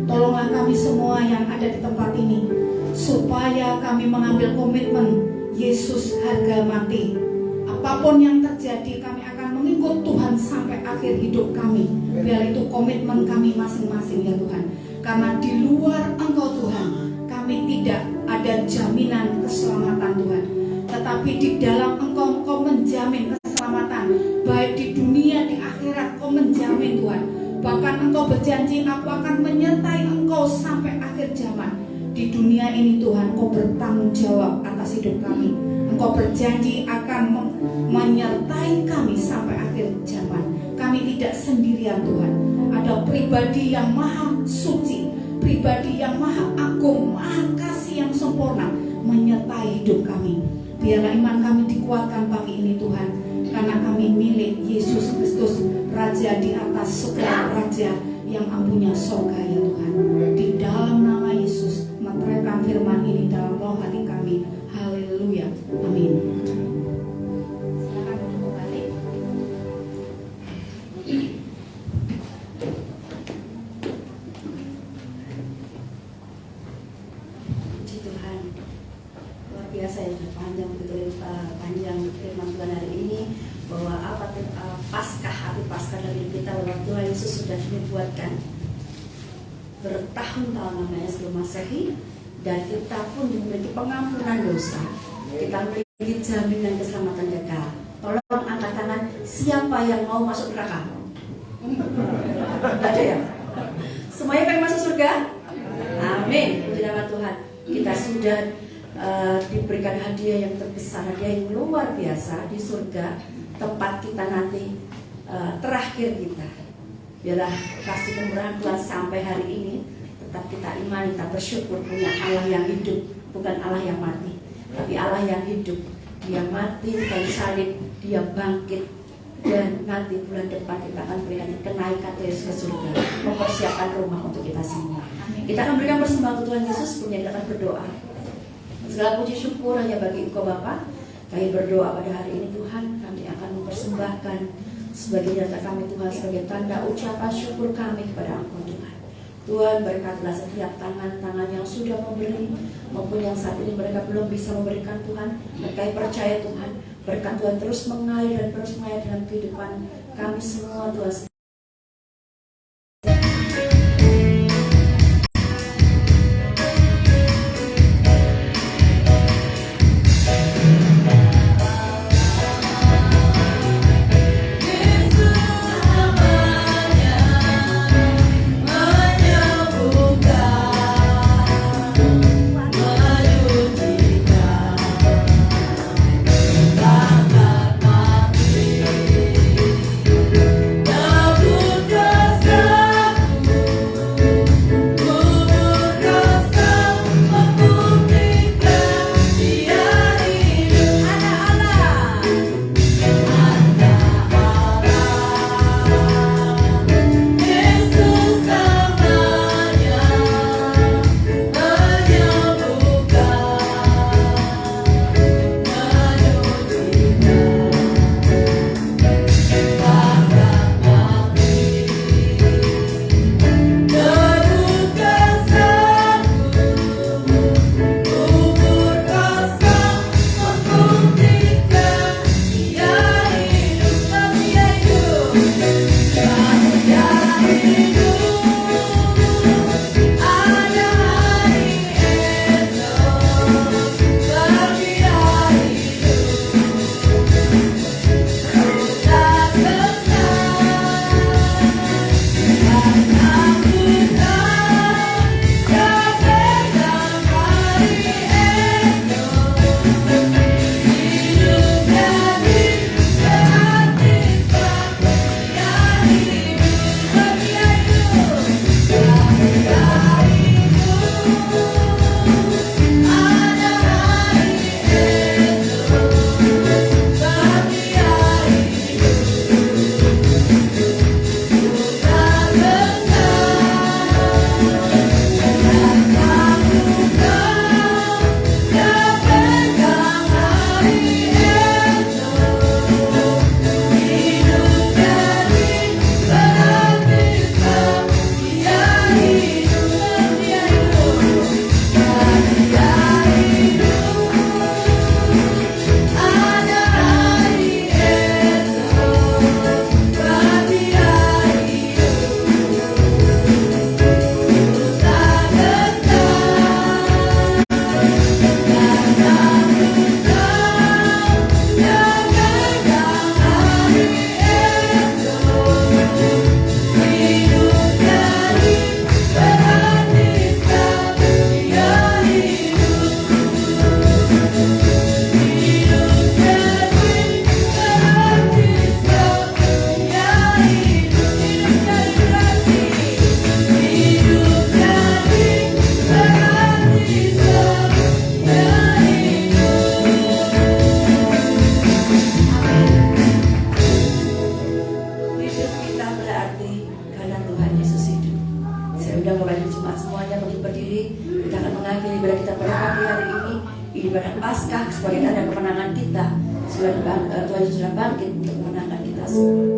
Tolonglah kami semua yang ada di tempat ini, supaya kami mengambil komitmen Yesus harga mati. Apapun yang terjadi, kami akan mengikut Tuhan sampai akhir hidup kami. Biar itu komitmen kami masing-masing ya Tuhan. Karena di luar Engkau Tuhan, kami tidak ada jaminan keselamatan Tuhan. Tetapi di dalam Engkau, Engkau menjamin keselamatan. Baik di dunia, di akhirat, Engkau menjamin Tuhan. Bahkan Engkau berjanji, aku akan menyertai Engkau sampai akhir zaman. Di dunia ini Tuhan, Engkau bertanggung jawab atas hidup kami. Engkau berjanji akan menyertai kami sampai akhir zaman. Kami tidak sendirian Tuhan. Ada pribadi yang maha suci, pribadi yang maha agung, maha kasih yang sempurna menyertai hidup kami. Biarlah iman kami dikuatkan pagi ini Tuhan, karena kami milik Yesus Kristus, Raja di atas segala raja, yang ampunya surga ya Tuhan. Di dalam nama Yesus, meteraikan firman ini dalam roh hati kami. Haleluya, amin. Silakan untuk balik. Puji Tuhan, luar biasa ya, panjang betul panjang firman Tuhan hari ini, bahwa Paskah, hari Paskah dari kita bahwa Tuhan Yesus sudah dibuatkan bertahun-tahun namanya sebelum Masehi, dan kita pun memiliki pengampunan dosa, kita memiliki jaminan keselamatan kekal. Tolong angkat tangan siapa yang mau masuk neraka. Tidak ada ya? Semuanya pengen masuk surga? Amin. Puji nama Tuhan. Kita sudah diberikan hadiah yang terbesar, hadiah yang luar biasa di surga, tempat kita nanti terakhir kita. Biarlah kasih kemurahan Tuhan sampai hari ini tetap kita imani, kita bersyukur punya Allah yang hidup, bukan Allah yang mati, tapi Allah yang hidup. Dia mati di kayu salib, dia bangkit, dan nanti bulan depan kita akan berikan kenaikan ke surga, mempersiapkan rumah untuk kita semua. Kita akan berikan persembahan Tuhan Yesus, punya kita akan berdoa. Segala puji syukur hanya bagi Engkau Bapa. Kami berdoa pada hari ini Tuhan, kami akan mempersembahkan sebagai nyata kami Tuhan, sebagai tanda ucapan syukur kami kepada Engkau Tuhan. Tuhan, berkatlah setiap tangan-tangan yang sudah memberi maupun yang saat ini mereka belum bisa memberikan Tuhan. Mereka percaya Tuhan, berkat Tuhan terus mengalir dan terus mengalir dalam kehidupan kami semua Tuhan. Now Kita akan mengakhiri ibadah kita pada pagi hari ini, ibadah Paskah sebagai tanda kemenangan kita. Tuhan Yesus sudah bangkit untuk memenangkan kita semua.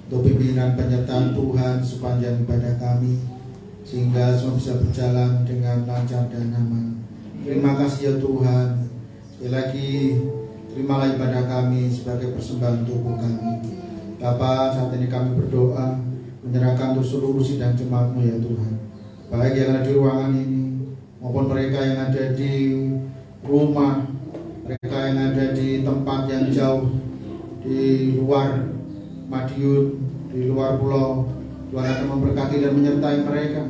untuk pimpinan penyertaan Tuhan sepanjang ibadah kami, sehingga semua bisa berjalan dengan lancar dan aman. Terima kasih ya Tuhan. Sekali lagi terimalah ibadah kami sebagai persembahan tubuh kami. Bapa, saat ini kami berdoa menyerahkan untuk seluruh sidang jemaat-Mu ya Tuhan, baik yang ada di ruangan ini maupun mereka yang ada di rumah, mereka yang ada di tempat yang jauh di luar Madiun, di luar pulau. Tuhan akan memberkati dan menyertai mereka,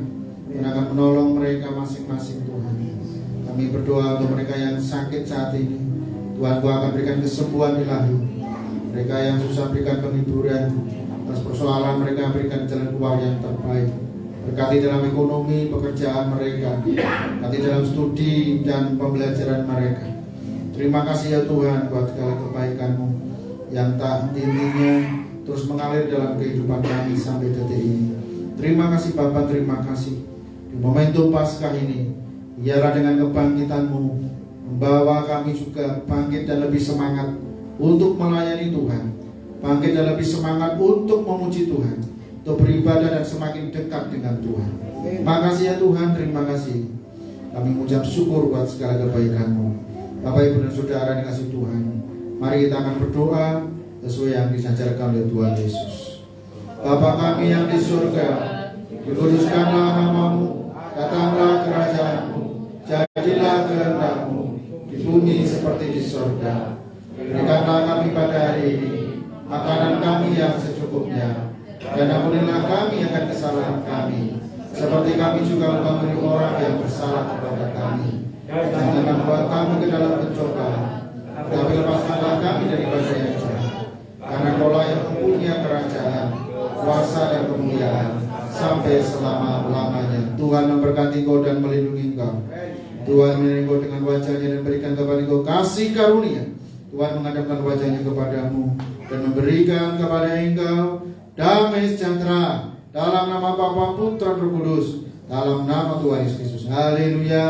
Tuhan akan menolong mereka masing-masing Tuhan. Kami berdoa untuk mereka yang sakit saat ini, Tuhan akan berikan kesembuhan ilahi. Mereka yang susah berikan penghiburan, atas persoalan mereka berikan jalan keluar yang terbaik. Berkati dalam ekonomi, pekerjaan mereka, berkati dalam studi dan pembelajaran mereka. Terima kasih ya Tuhan buat segala kebaikan-Mu yang tak henti-hentinya terus mengalir dalam kehidupan kami sampai detik ini. Terima kasih Bapa, terima kasih. Di momentum Paskah ini, Biarlah dengan kebangkitan-Mu membawa kami juga bangkit dan lebih semangat untuk melayani Tuhan, bangkit dan lebih semangat untuk memuji Tuhan, untuk beribadah dan semakin dekat dengan Tuhan. Makasih ya Tuhan, terima kasih. Kami mengucap syukur buat segala kebaikan-Mu. Bapak, Ibu dan Saudara dikasih Tuhan, mari kita akan berdoa sesuai yang disajarkan oleh Tuhan Yesus. Bapa kami yang di surga, dikuduskanlah nama-Mu, datanglah kerajaan-Mu, jadilah kehendak-Mu di bumi seperti di surga. Berikanlah kami pada hari ini makanan kami yang secukupnya, dan ampunilah kami akan kesalahan kami, seperti kami juga mengampuni orang yang bersalah kepada kami. Jangan buat kami ke dalam pencobaan, tapi lepaskanlah kami daripada yang jahat. Karena Kaulah yang mempunyai kerajaan, kuasa dan kemuliaan sampai selama-lamanya. Tuhan memberkati Engkau dan melindungi Engkau. Tuhan melindungi Engkau dengan wajah-Nya dan berikan kepada Engkau kasih karunia. Tuhan menghadapkan wajah-Nya kepadamu dan memberikan kepada Engkau damai sejahtera, dalam nama Bapa, Putra, Roh Kudus, dalam nama Tuhan Yesus Kristus. Haleluya.